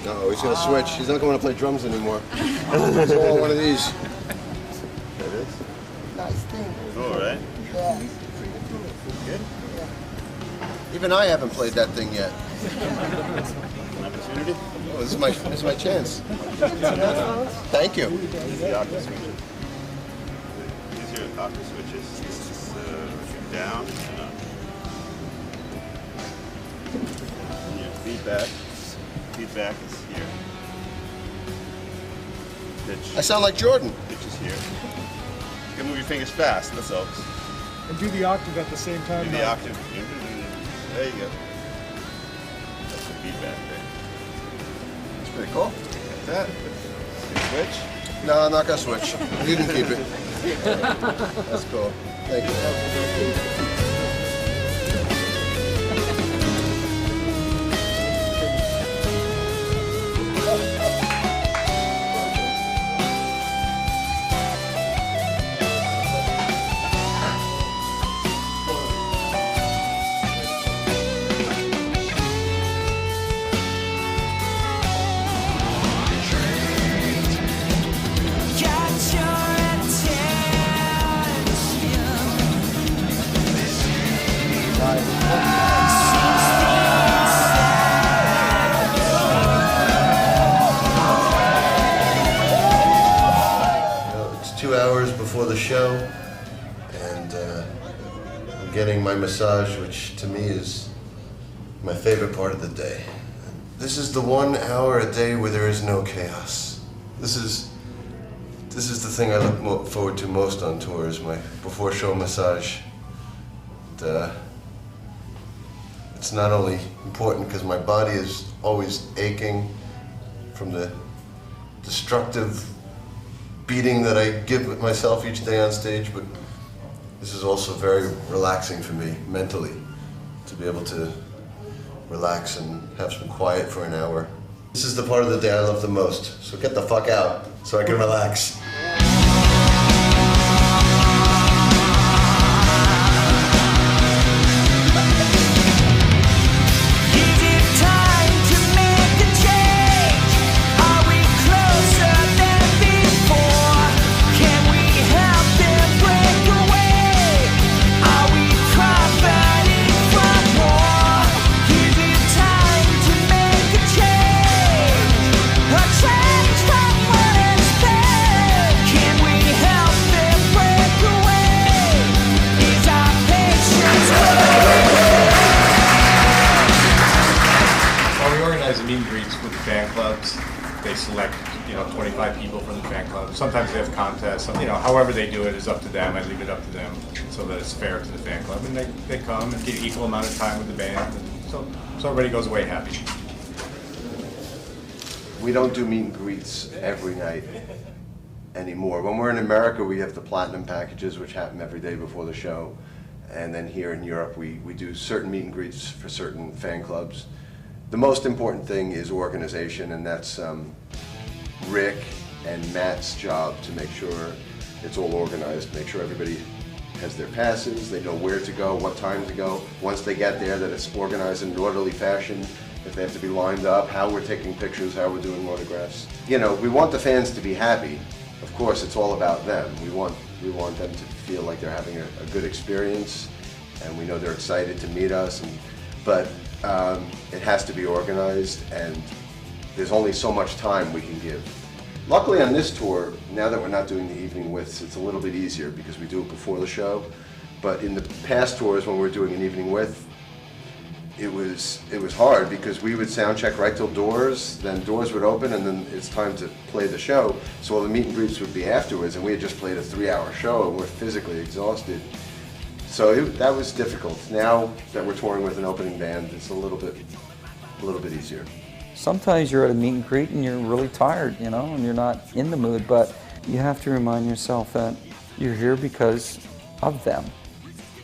No, he's gonna switch. He's not going to play drums anymore. He's all one of these. That is? Nice thing. Cool, right? Yeah. Good. Even I haven't played that thing yet. An opportunity? Oh, this is my chance. Thank you. These are the octave switches. These are octave switches. This is down and up. And your feedback is here. Pitch. I sound like Jordan. Pitch is here. You can move your fingers fast, that's all. And do the octave at the same time. Do the octave. There you go. feedback thing. It's pretty cool. Like that. Switch? No, I'm not gonna switch. You can keep it. That's cool. Thank you. It's 2 hours before the show, and I'm getting my massage, which to me is my favorite part of the day. This is the 1 hour a day where there is no chaos. This is the thing I look forward to most on tour, is my before show massage. It's not only important because my body is always aching from the destructive beating that I give myself each day on stage, but this is also very relaxing for me mentally, to be able to relax and have some quiet for an hour. This is the part of the day I love the most, so get the fuck out so I can relax. Meet and greets with the fan clubs. They select, 25 people from the fan club. Sometimes they have contests. However they do it is up to them. I leave it up to them so that it's fair to the fan club. And they come and get equal amount of time with the band. And so everybody goes away happy. We don't do meet and greets every night anymore. When we're in America, we have the platinum packages, which happen every day before the show. And then here in Europe, we do certain meet and greets for certain fan clubs. The most important thing is organization, and that's Rick and Matt's job to make sure it's all organized, make sure everybody has their passes, they know where to go, what time to go. Once they get there, that it's organized in an orderly fashion, if they have to be lined up, how we're taking pictures, how we're doing autographs. We want the fans to be happy. Of course, it's all about them. We want them to feel like they're having a good experience, and we know they're excited to meet us. But it has to be organized, and there's only so much time we can give. Luckily on this tour, now that we're not doing the evening widths, it's a little bit easier because we do it before the show. But in the past tours when we were doing an evening width, it was hard because we would sound check right till doors, then doors would open, and then it's time to play the show. So all the meet and greets would be afterwards, and we had just played a 3-hour show and we're physically exhausted. So that was difficult. Now that we're touring with an opening band, it's a little bit easier. Sometimes you're at a meet and greet and you're really tired, and you're not in the mood, but you have to remind yourself that you're here because of them,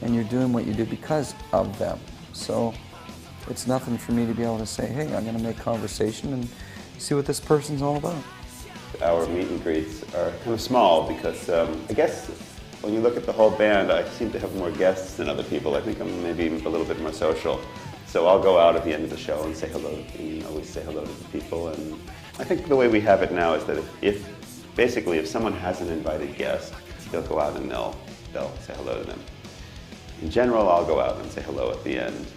and you're doing what you do because of them. So it's nothing for me to be able to say, hey, I'm going to make conversation and see what this person's all about. Our meet and greets are kind of small because I guess when you look at the whole band, I seem to have more guests than other people. I think I'm maybe a little bit more social. So I'll go out at the end of the show and say hello, we say hello to the people. And I think the way we have it now is that if someone has an invited guest, they'll go out and they'll say hello to them. In general, I'll go out and say hello at the end.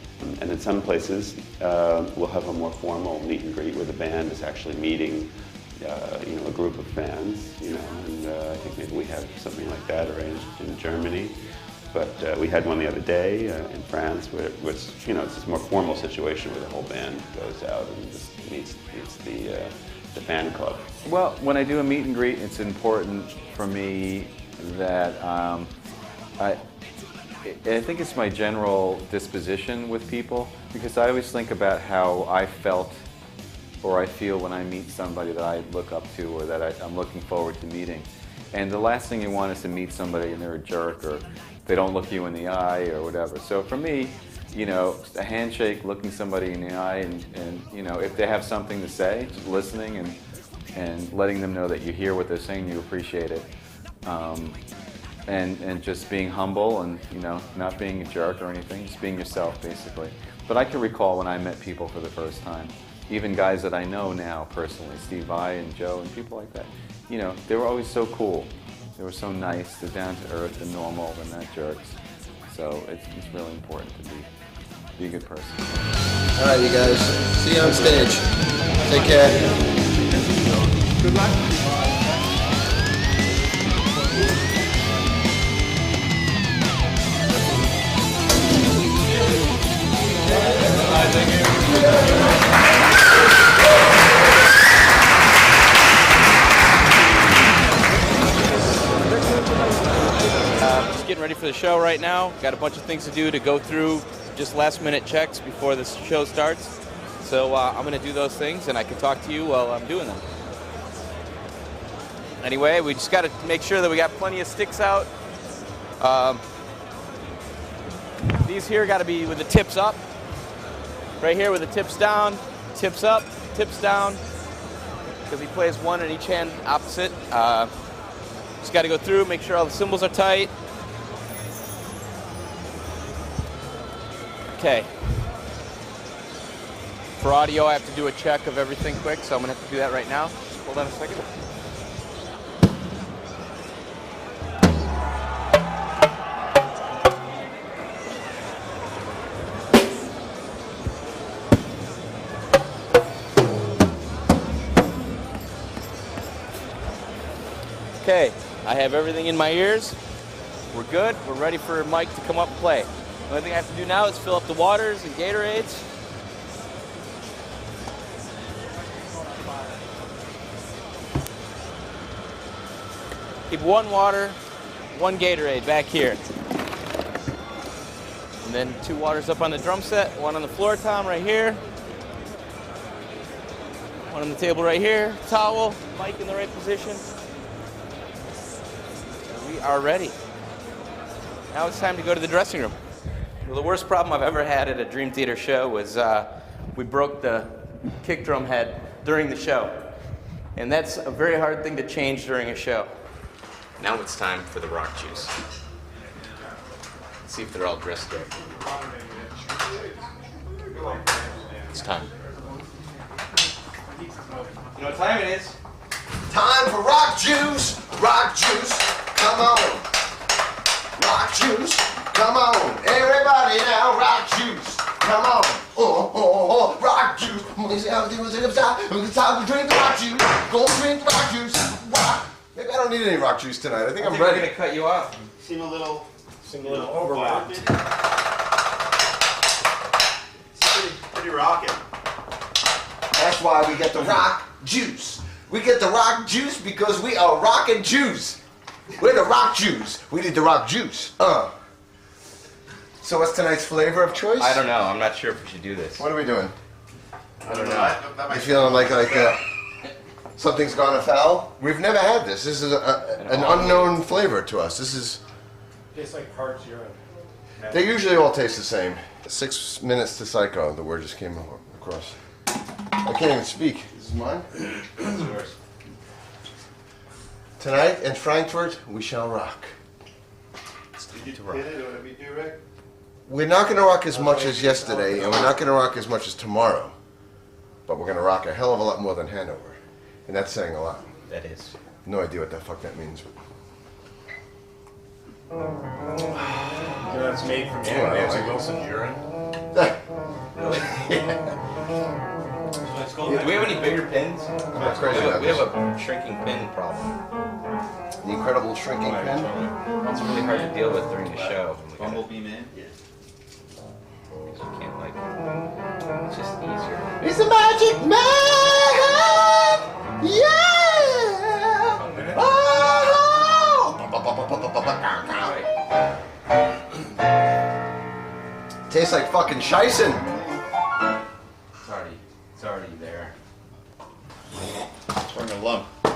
And in some places, we'll have a more formal meet and greet where the band is actually meeting a group of fans, and I think maybe we have something like that arranged in Germany. But we had one the other day in France where it's this more formal situation where the whole band goes out and just meets the fan club. Well, when I do a meet and greet, it's important for me that I think it's my general disposition with people, because I always think about how I felt or I feel when I meet somebody that I look up to or that I'm looking forward to meeting. And the last thing you want is to meet somebody and they're a jerk or they don't look you in the eye or whatever. So for me, you know, a handshake, looking somebody in the eye, and you know, if they have something to say, just listening and letting them know that you hear what they're saying, you appreciate it. And just being humble and, you know, not being a jerk or anything, just being yourself, basically. But I can recall when I met people for the first time, even guys that I know now personally, Steve Vai and Joe and people like that, you know, they were always so cool. They were so nice, they're down to earth and normal, they're not jerks. So it's really important to be a good person. All right, you guys. See you on stage. Take care. Good luck. Just getting ready for the show right now. Got a bunch of things to do to go through, just last minute checks before the show starts. So I'm going to do those things and I can talk to you while I'm doing them. Anyway, we just got to make sure that we got plenty of sticks out. These here got to be with the tips up. Right here with the tips down, tips up, tips down. Because he plays one in each hand opposite. Just got to go through, make sure all the cymbals are tight. Okay. For audio, I have to do a check of everything quick, so I'm going to have to do that right now. Just hold on a second. Okay, I have everything in my ears. We're good. We're ready for Mike to come up and play. The only thing I have to do now is fill up the waters and Gatorades. Keep one water, one Gatorade back here. And then 2 waters up on the drum set, 1 on the floor tom right here. 1 on the table right here. Towel, Mike in the right position. We are ready. Now it's time to go to the dressing room. Well, the worst problem I've ever had at a Dream Theater show was we broke the kick drum head during the show. And that's a very hard thing to change during a show. Now it's time for the rock juice. Let's see if they're all dressed up. It's time. You know what time it is? Time for rock juice. Rock juice. Come on. Rock juice. Come on. Everybody now. Rock juice. Come on. Oh, rock juice. It's time to drink the rock juice. Go drink the rock juice. Rock. Maybe I don't need any rock juice tonight. I think I'm ready. We're going to cut you off. Seem a little overwrought. Pretty rocking. That's why we get the rock juice. We get the rock juice because we are rockin' Jews. We're the rock Jews. We need the rock juice. So what's tonight's flavor of choice? I don't know. I'm not sure if we should do this. What are we doing? I don't know. You feeling like something's gone afoul? We've never had this. This is an unknown flavor to us. This is. Tastes like heart's urine. They usually all taste the same. 6 minutes to psycho. The word just came across. I can't even speak. This is mine. That's yours. Tonight in Frankfurt, we shall rock. We're not going to rock as much as yesterday, and we're not going to rock as much as tomorrow. But we're going to rock a hell of a lot more than Hanover. And that's saying a lot. That is. No idea what the fuck that means. You know, it's made from Nancy Wilson's urine. Really? Do we have any bigger pins? That's crazy. We have a shrinking pin problem. The incredible shrinking pin? It's really hard to deal with during the show. Bumblebee Man? Yeah. Because you can't, like, it's just easier. He's a magic man! Yeah! Oh! Tastes like fucking Scheisen. It's already there. Burn a lump. It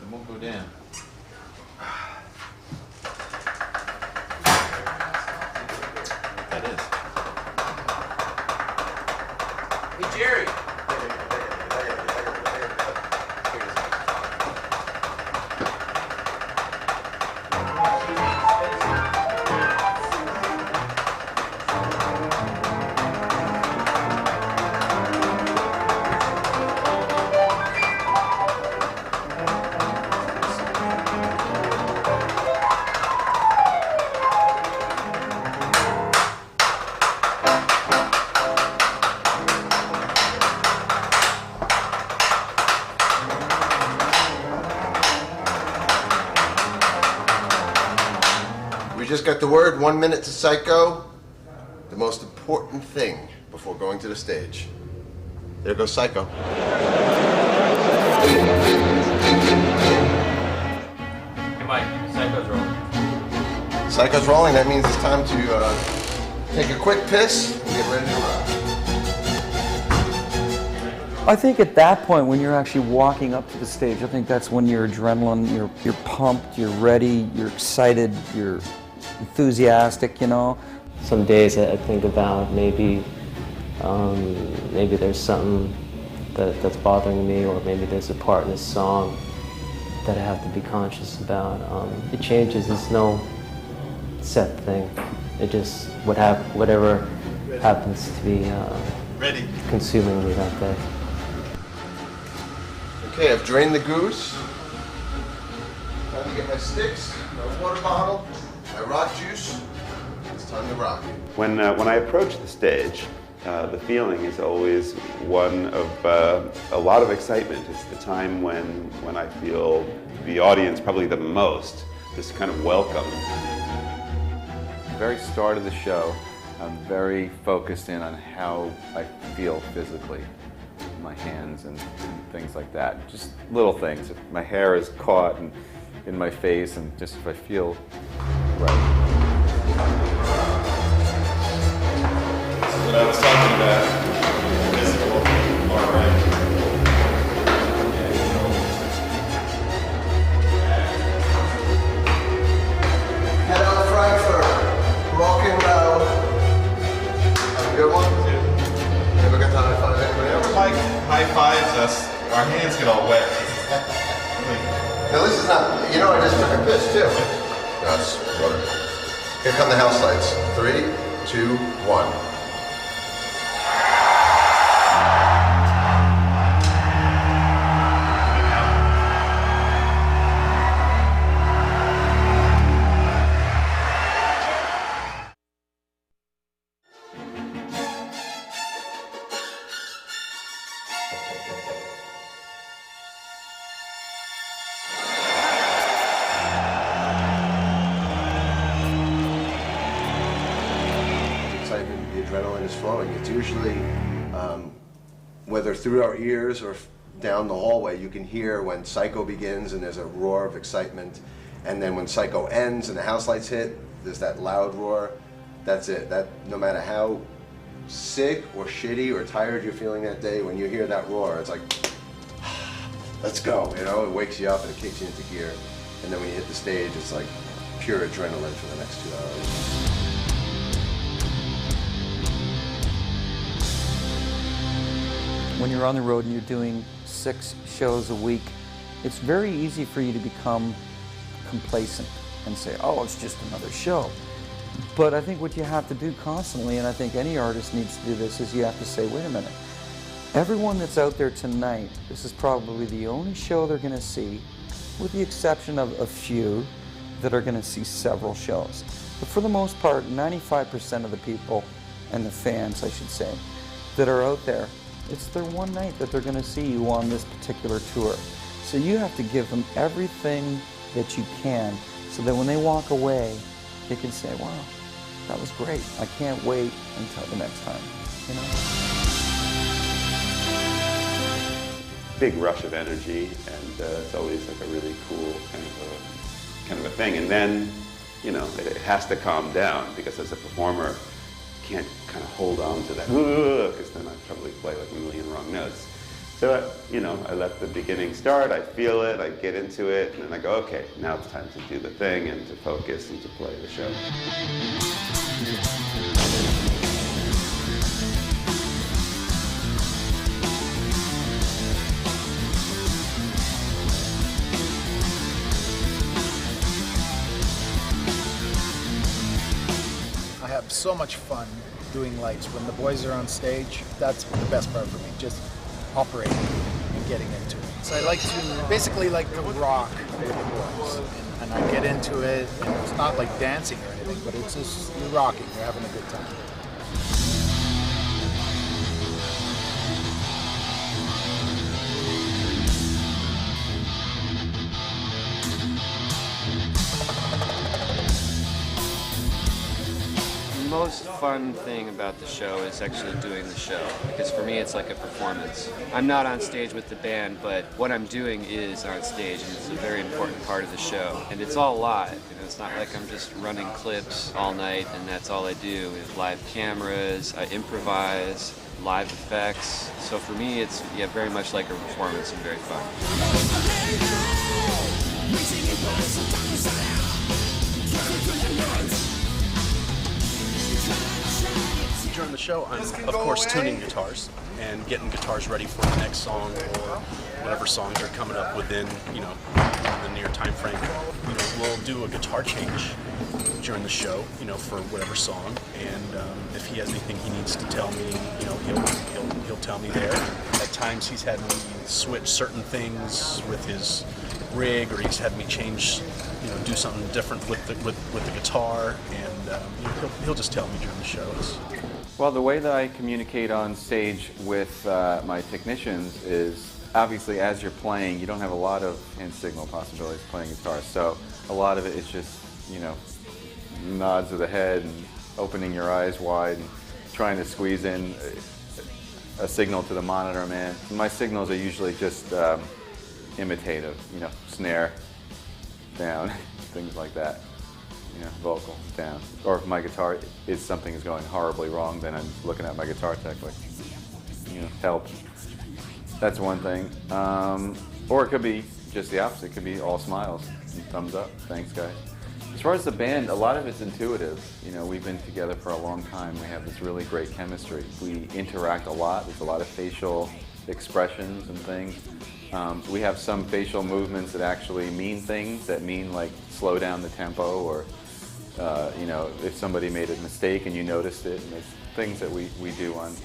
won't go down. That is. Hey, Jerry. We just got the word, 1 minute to Psycho. The most important thing before going to the stage. There goes Psycho. Hey, Mike, Psycho's rolling. Psycho's rolling, that means it's time to take a quick piss and get ready to rock. I think at that point, when you're actually walking up to the stage, I think that's when your adrenaline, you're pumped, you're ready, you're excited, you're enthusiastic, you know. Some days I think about maybe there's something that's bothering me, or maybe there's a part in this song that I have to be conscious about. It changes. It's no set thing. It just whatever happens to be consuming me that day. Okay, I've drained the goose. Time to get my sticks, my water bottle, my rock juice. It's time to rock. When I approach the stage, the feeling is always one of a lot of excitement. It's the time when I feel the audience probably the most, this kind of welcome. At the very start of the show, I'm very focused in on how I feel physically. My hands and things like that. Just little things. If my hair is caught and in my face, and just if I feel right. That's what I was talking about. Physical, all right. Hello, Frankfurt. Rock and roll. Have a good one. Never got to high five anybody else. Whenever Mike high fives us, our hands get all wet. Now this is not, you know, I just took a piss too. That's rubber. Here come the house lights. 3, 2, 1. The adrenaline is flowing. It's usually, whether through our ears or down the hallway, you can hear when Psycho begins and there's a roar of excitement. And then when Psycho ends and the house lights hit, there's that loud roar. That's it. That, no matter how sick or shitty or tired you're feeling that day, when you hear that roar, it's like, let's go, you know? It wakes you up and it kicks you into gear. And then when you hit the stage, it's like pure adrenaline for the next 2 hours. When you're on the road and you're doing 6 shows a week, it's very easy for you to become complacent and say, oh, it's just another show. But I think what you have to do constantly, and I think any artist needs to do this, is you have to say, wait a minute, everyone that's out there tonight, this is probably the only show they're going to see, with the exception of a few that are going to see several shows. But for the most part, 95% of the people, and the fans, I should say, that are out there, it's their one night that they're going to see you on this particular tour. So you have to give them everything that you can so that when they walk away, they can say, wow, that was great. I can't wait until the next time, you know? Big rush of energy, and it's always like a really cool kind of a thing. And then you know, it has to calm down, because as a performer, you can't kind of hold on to that, because then I'd probably play like a million wrong notes. So, you know, I let the beginning start, I feel it, I get into it, and then I go, okay, now it's time to do the thing and to focus and to play the show. I have so much fun doing lights. When the boys are on stage, that's the best part for me, just operating and getting into it. So I like to, basically like to rock with the boys. And I get into it, and it's not like dancing or anything, but it's just, you're rocking, you're having a good time. The most fun thing about the show is actually doing the show, because for me it's like a performance. I'm not on stage with the band, but what I'm doing is on stage, and it's a very important part of the show. And it's all live, you know, it's not like I'm just running clips all night and that's all I do. We have live cameras, I improvise, live effects. So for me it's very much like a performance and very fun. During the show, I'm of course tuning guitars and getting guitars ready for the next song or whatever songs are coming up within, you know, the near time frame. You know, we'll do a guitar change during the show, you know, for whatever song, and if he has anything he needs to tell me, you know, he'll tell me there. At times he's had me switch certain things with his rig, or he's had me change, you know, do something different with the guitar, and you know, he'll just tell me during the shows. Well, the way that I communicate on stage with my technicians is, obviously as you're playing, you don't have a lot of hand signal possibilities playing guitar, so a lot of it is just, you know, nods of the head and opening your eyes wide and trying to squeeze in a signal to the monitor man. My signals are usually just imitative, you know, snare, down, things like that. You know, vocal, down. Or if my guitar is something is going horribly wrong, then I'm looking at my guitar tech like, you know, help. That's one thing. Or it could be just the opposite. It could be all smiles and thumbs up. Thanks, guys. As far as the band, a lot of it's intuitive. You know, we've been together for a long time. We have this really great chemistry. We interact a lot. There's a lot of facial expressions and things. We have some facial movements that actually mean things, that mean like slow down the tempo, or you know, if somebody made a mistake and you noticed it. And there's things that we do on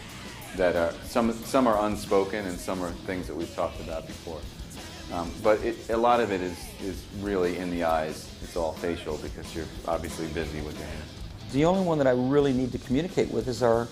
that are, some are unspoken and some are things that we've talked about before. But a lot of it is really in the eyes. It's all facial because you're obviously busy with your hands. The only one that I really need to communicate with is our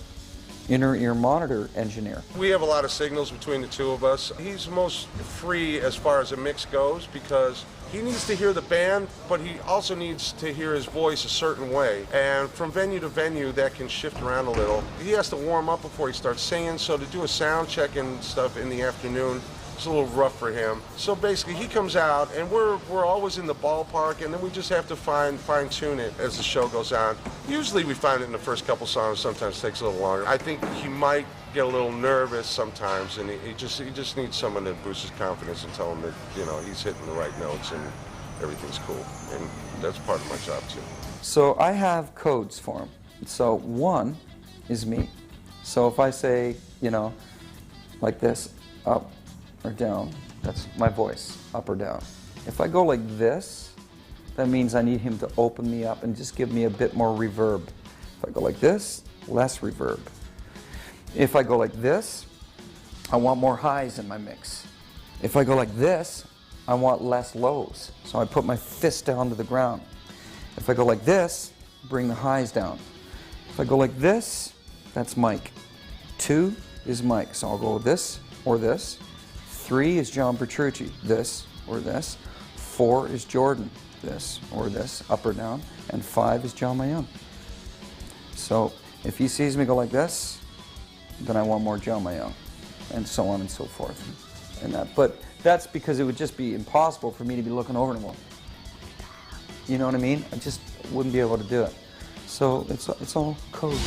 inner ear monitor engineer. We have a lot of signals between the two of us. He's most free as far as a mix goes because he needs to hear the band, but he also needs to hear his voice a certain way. And from venue to venue, that can shift around a little. He has to warm up before he starts singing, so to do a sound check and stuff in the afternoon, it's a little rough for him. So basically, he comes out, and we're always in the ballpark, and then we just have to fine-tune it as the show goes on. Usually we find it in the first couple songs, sometimes it takes a little longer. I think he might get a little nervous sometimes, and he just needs someone to boost his confidence and tell him that, you know, he's hitting the right notes and everything's cool. And that's part of my job, too. So I have codes for him. So one is me. So if I say, you know, like this, up or down, that's my voice, up or down. If I go like this, that means I need him to open me up and just give me a bit more reverb. If I go like this, less reverb. If I go like this, I want more highs in my mix. If I go like this, I want less lows. So I put my fist down to the ground. If I go like this, bring the highs down. If I go like this, that's Mike. 2 is Mike, so I'll go this or this. 3 is John Petrucci, this or this. 4 is Jordan, this or this, up or down. And 5 is John Mayone. So if he sees me go like this, then I want more John Mayone, and so on and so forth. And that, but that's because it would just be impossible for me to be looking over and going, you know what I mean? wouldn't be able to do it. So it's all code.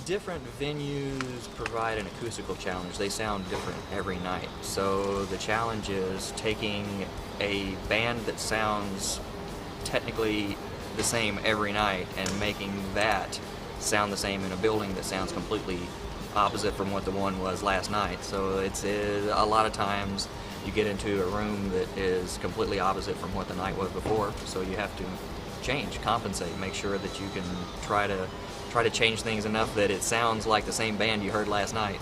Different venues provide an acoustical challenge. They sound different every night. So the challenge is taking a band that sounds technically the same every night and making that sound the same in a building that sounds completely opposite from what the one was last night. So it's a lot of times you get into a room that is completely opposite from what the night was before. So you have to change, compensate, make sure that you can try to change things enough that it sounds like the same band you heard last night.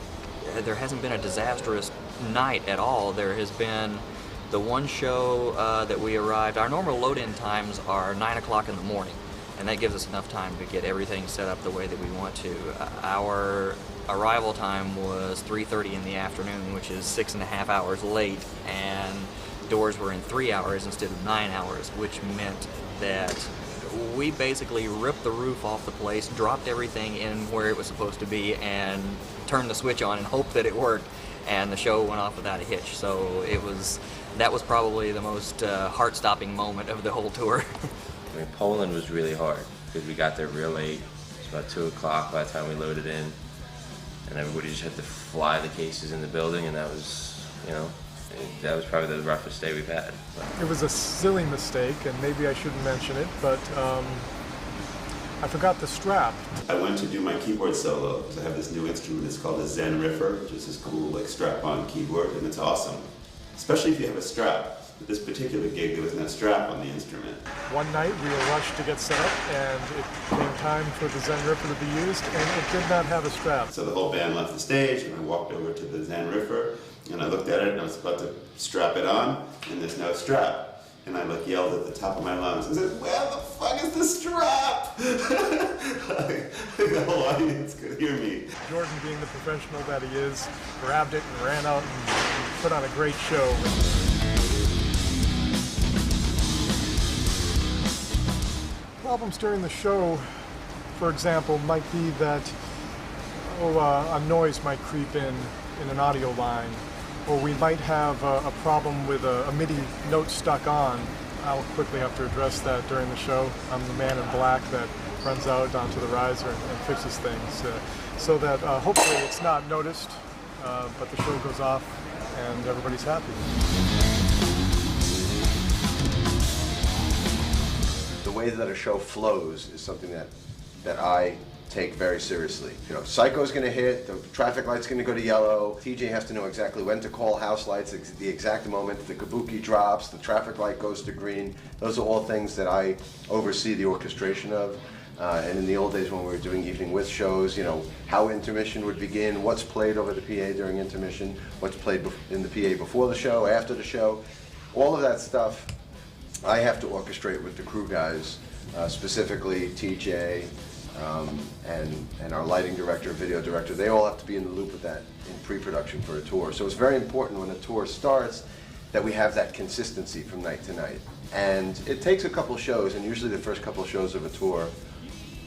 There hasn't been a disastrous night at all. There has been the one show that we arrived. Our normal load-in times are 9 o'clock in the morning, and that gives us enough time to get everything set up the way that we want to. Our arrival time was 3:30 in the afternoon, which is 6.5 hours late, and doors were in 3 hours instead of 9 hours, which meant that we basically ripped the roof off the place, dropped everything in where it was supposed to be, and turned the switch on and hoped that it worked, and the show went off without a hitch. So that was probably the most heart-stopping moment of the whole tour. I mean, Poland was really hard because we got there real late. It was about 2 o'clock by the time we loaded in, and everybody just had to fly the cases in the building, and that was, that was probably the roughest day we've had. It was a silly mistake, and maybe I shouldn't mention it, but I forgot the strap. I went to do my keyboard solo because I have this new instrument. It's called a Zen Riffer, which is this cool strap-on keyboard, and it's awesome, especially if you have a strap. But this particular gig, there was no strap on the instrument. One night we were rushed to get set up, and it came time for the Zen Riffer to be used, and it did not have a strap. So the whole band left the stage, and I walked over to the Zen Riffer, and I looked at it, and I was about to strap it on, and there's no strap. And I yelled at the top of my lungs and said, "Where the fuck is the strap?" The whole audience could hear me. Jordan, being the professional that he is, grabbed it and ran out and put on a great show. Problems during the show, for example, might be that a noise might creep in an audio line, or we might have a problem with a MIDI note stuck on. I'll quickly have to address that during the show. I'm the man in black that runs out onto the riser and fixes things, so that hopefully it's not noticed, but the show goes off and everybody's happy. The way that a show flows is something that I take very seriously. Psycho's going to hit, the traffic light's going to go to yellow, TJ has to know exactly when to call house lights, the exact moment the kabuki drops, the traffic light goes to green. Those are all things that I oversee the orchestration of. And in the old days when we were doing evening with shows, how intermission would begin, what's played over the PA during intermission, what's played in the PA before the show, after the show, all of that stuff I have to orchestrate with the crew guys, specifically TJ, and our lighting director, video director. They all have to be in the loop with that in pre-production for a tour. So it's very important when a tour starts that we have that consistency from night to night. And it takes a couple shows, and usually the first couple shows of a tour,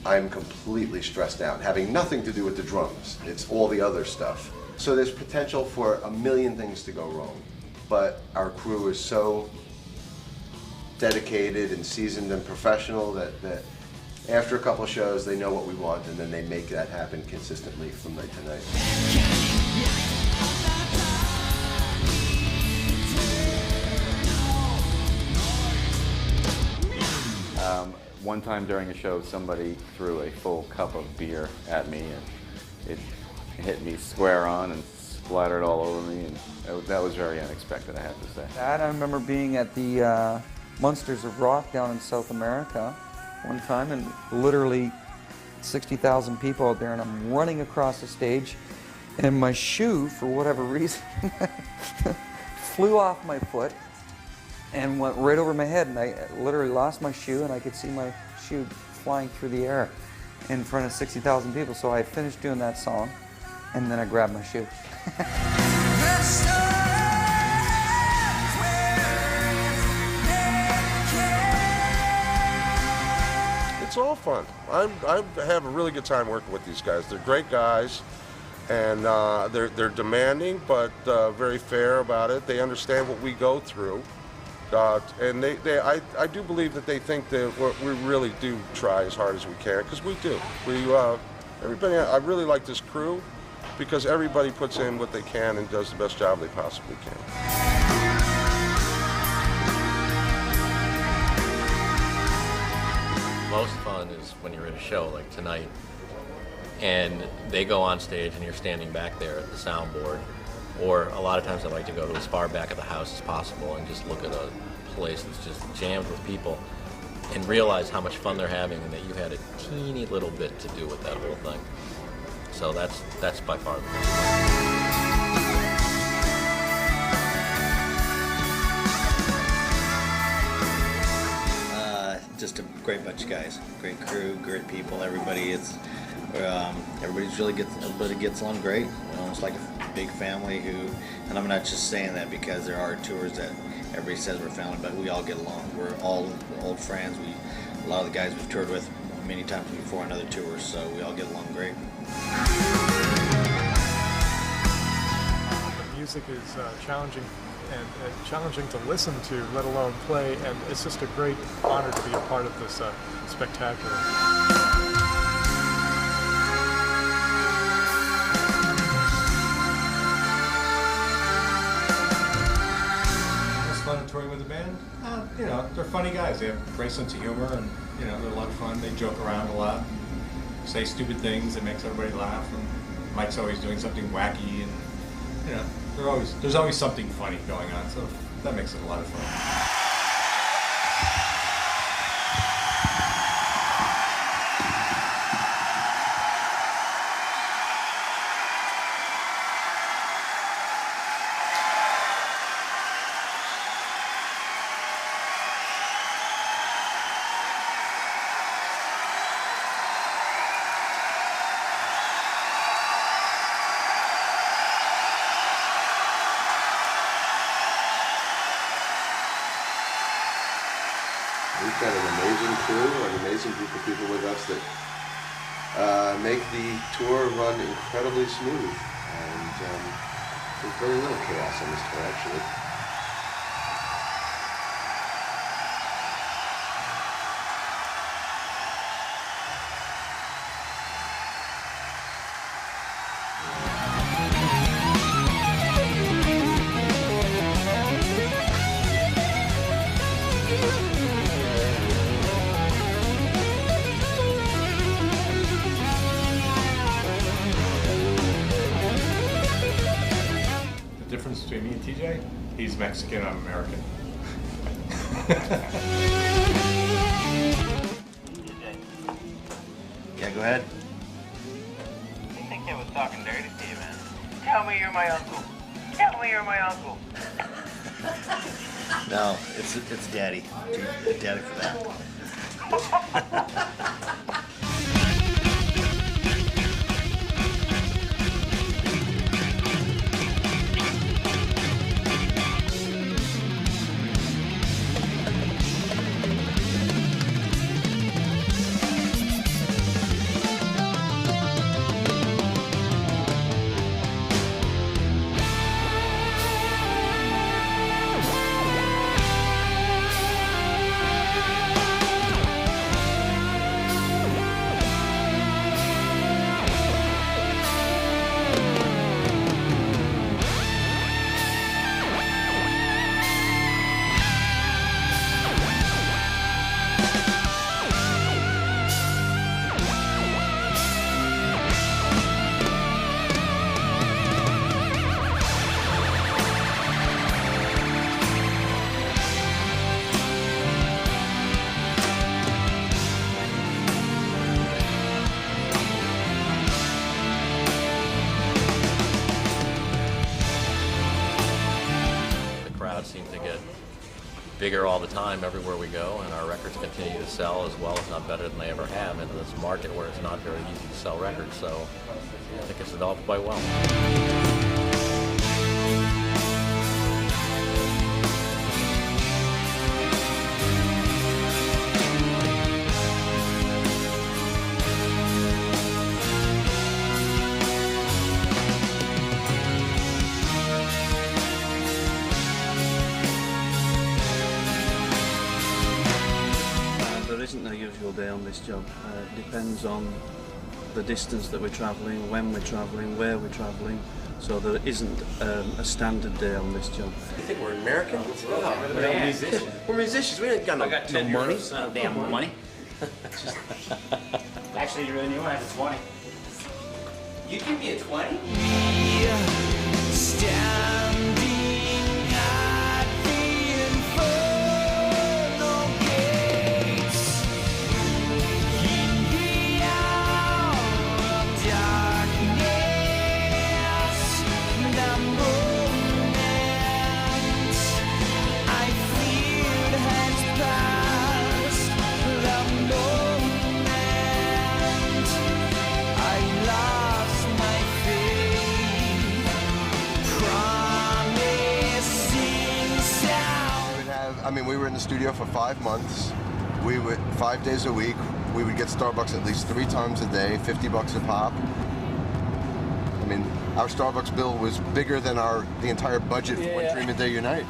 I'm completely stressed out, having nothing to do with the drums. It's all the other stuff. So there's potential for a million things to go wrong. But our crew is so dedicated and seasoned and professional that after a couple shows, they know what we want, and then they make that happen consistently from night to night. One time during a show, somebody threw a full cup of beer at me, and it hit me square on and splattered all over me, and that was very unexpected, I have to say. I remember being at the Monsters of Rock down in South America one time, and literally 60,000 people out there, and I'm running across the stage, and my shoe, for whatever reason, flew off my foot and went right over my head, and I literally lost my shoe, and I could see my shoe flying through the air in front of 60,000 people. So I finished doing that song, and then I grabbed my shoe. It's all fun. I have a really good time working with these guys. They're great guys, And they're demanding, but very fair about it. They understand what we go through. And I do believe that they think that we really do try as hard as we can, because we do. Everybody, I really like this crew, because everybody puts in what they can and does the best job they possibly can. Most fun is when you're at a show like tonight, and they go on stage and you're standing back there at the soundboard. Or a lot of times I like to go to as far back of the house as possible and just look at a place that's just jammed with people and realize how much fun they're having and that you had a teeny little bit to do with that whole thing. So that's by far the best. Just a great bunch of guys, great crew, great people. Everybody's really gets along great. It's like a big family and I'm not just saying that because there are tours that everybody says we're family, but we all get along. We're all old friends. A lot of the guys we've toured with many times before on other tours, so we all get along great. The music is challenging and challenging to listen to, let alone play, and it's just a great honor to be a part of this spectacular. Fun touring with the band? They're funny guys. They have a great sense of humor, and they're a lot of fun. They joke around a lot, say stupid things that makes everybody laugh. And Mike's always doing something wacky, and there's always something funny going on. So that makes it a lot of fun. We've got an amazing crew, an amazing group of people with us that make the tour run incredibly smooth. And there's very little chaos on this tour, actually. The difference between me and TJ? He's Mexican, I'm American. Yeah, go ahead. I think I was talking dirty to you, man. Tell me you're my uncle. Tell me you're my uncle. No, it's Daddy. Daddy for that. Seem to get bigger all the time everywhere we go, and our records continue to sell as well, if not better than they ever have in this market where it's not very easy to sell records. So I think it's developed quite well. isn't a usual day on this job. It depends on the distance that we're travelling, when we're travelling, where we're travelling. So there isn't a standard day on this job. You think we're Americans? No, we're musicians. We're musicians. We ain't got no, no money. Damn money. Actually, you really knew I had a 20. You give me a 20? I mean, we were in the studio for 5 months. We would 5 days a week. We would get Starbucks at least 3 times a day, $50 a pop. I mean, our Starbucks bill was bigger than the entire budget for When Dream and Day Unite.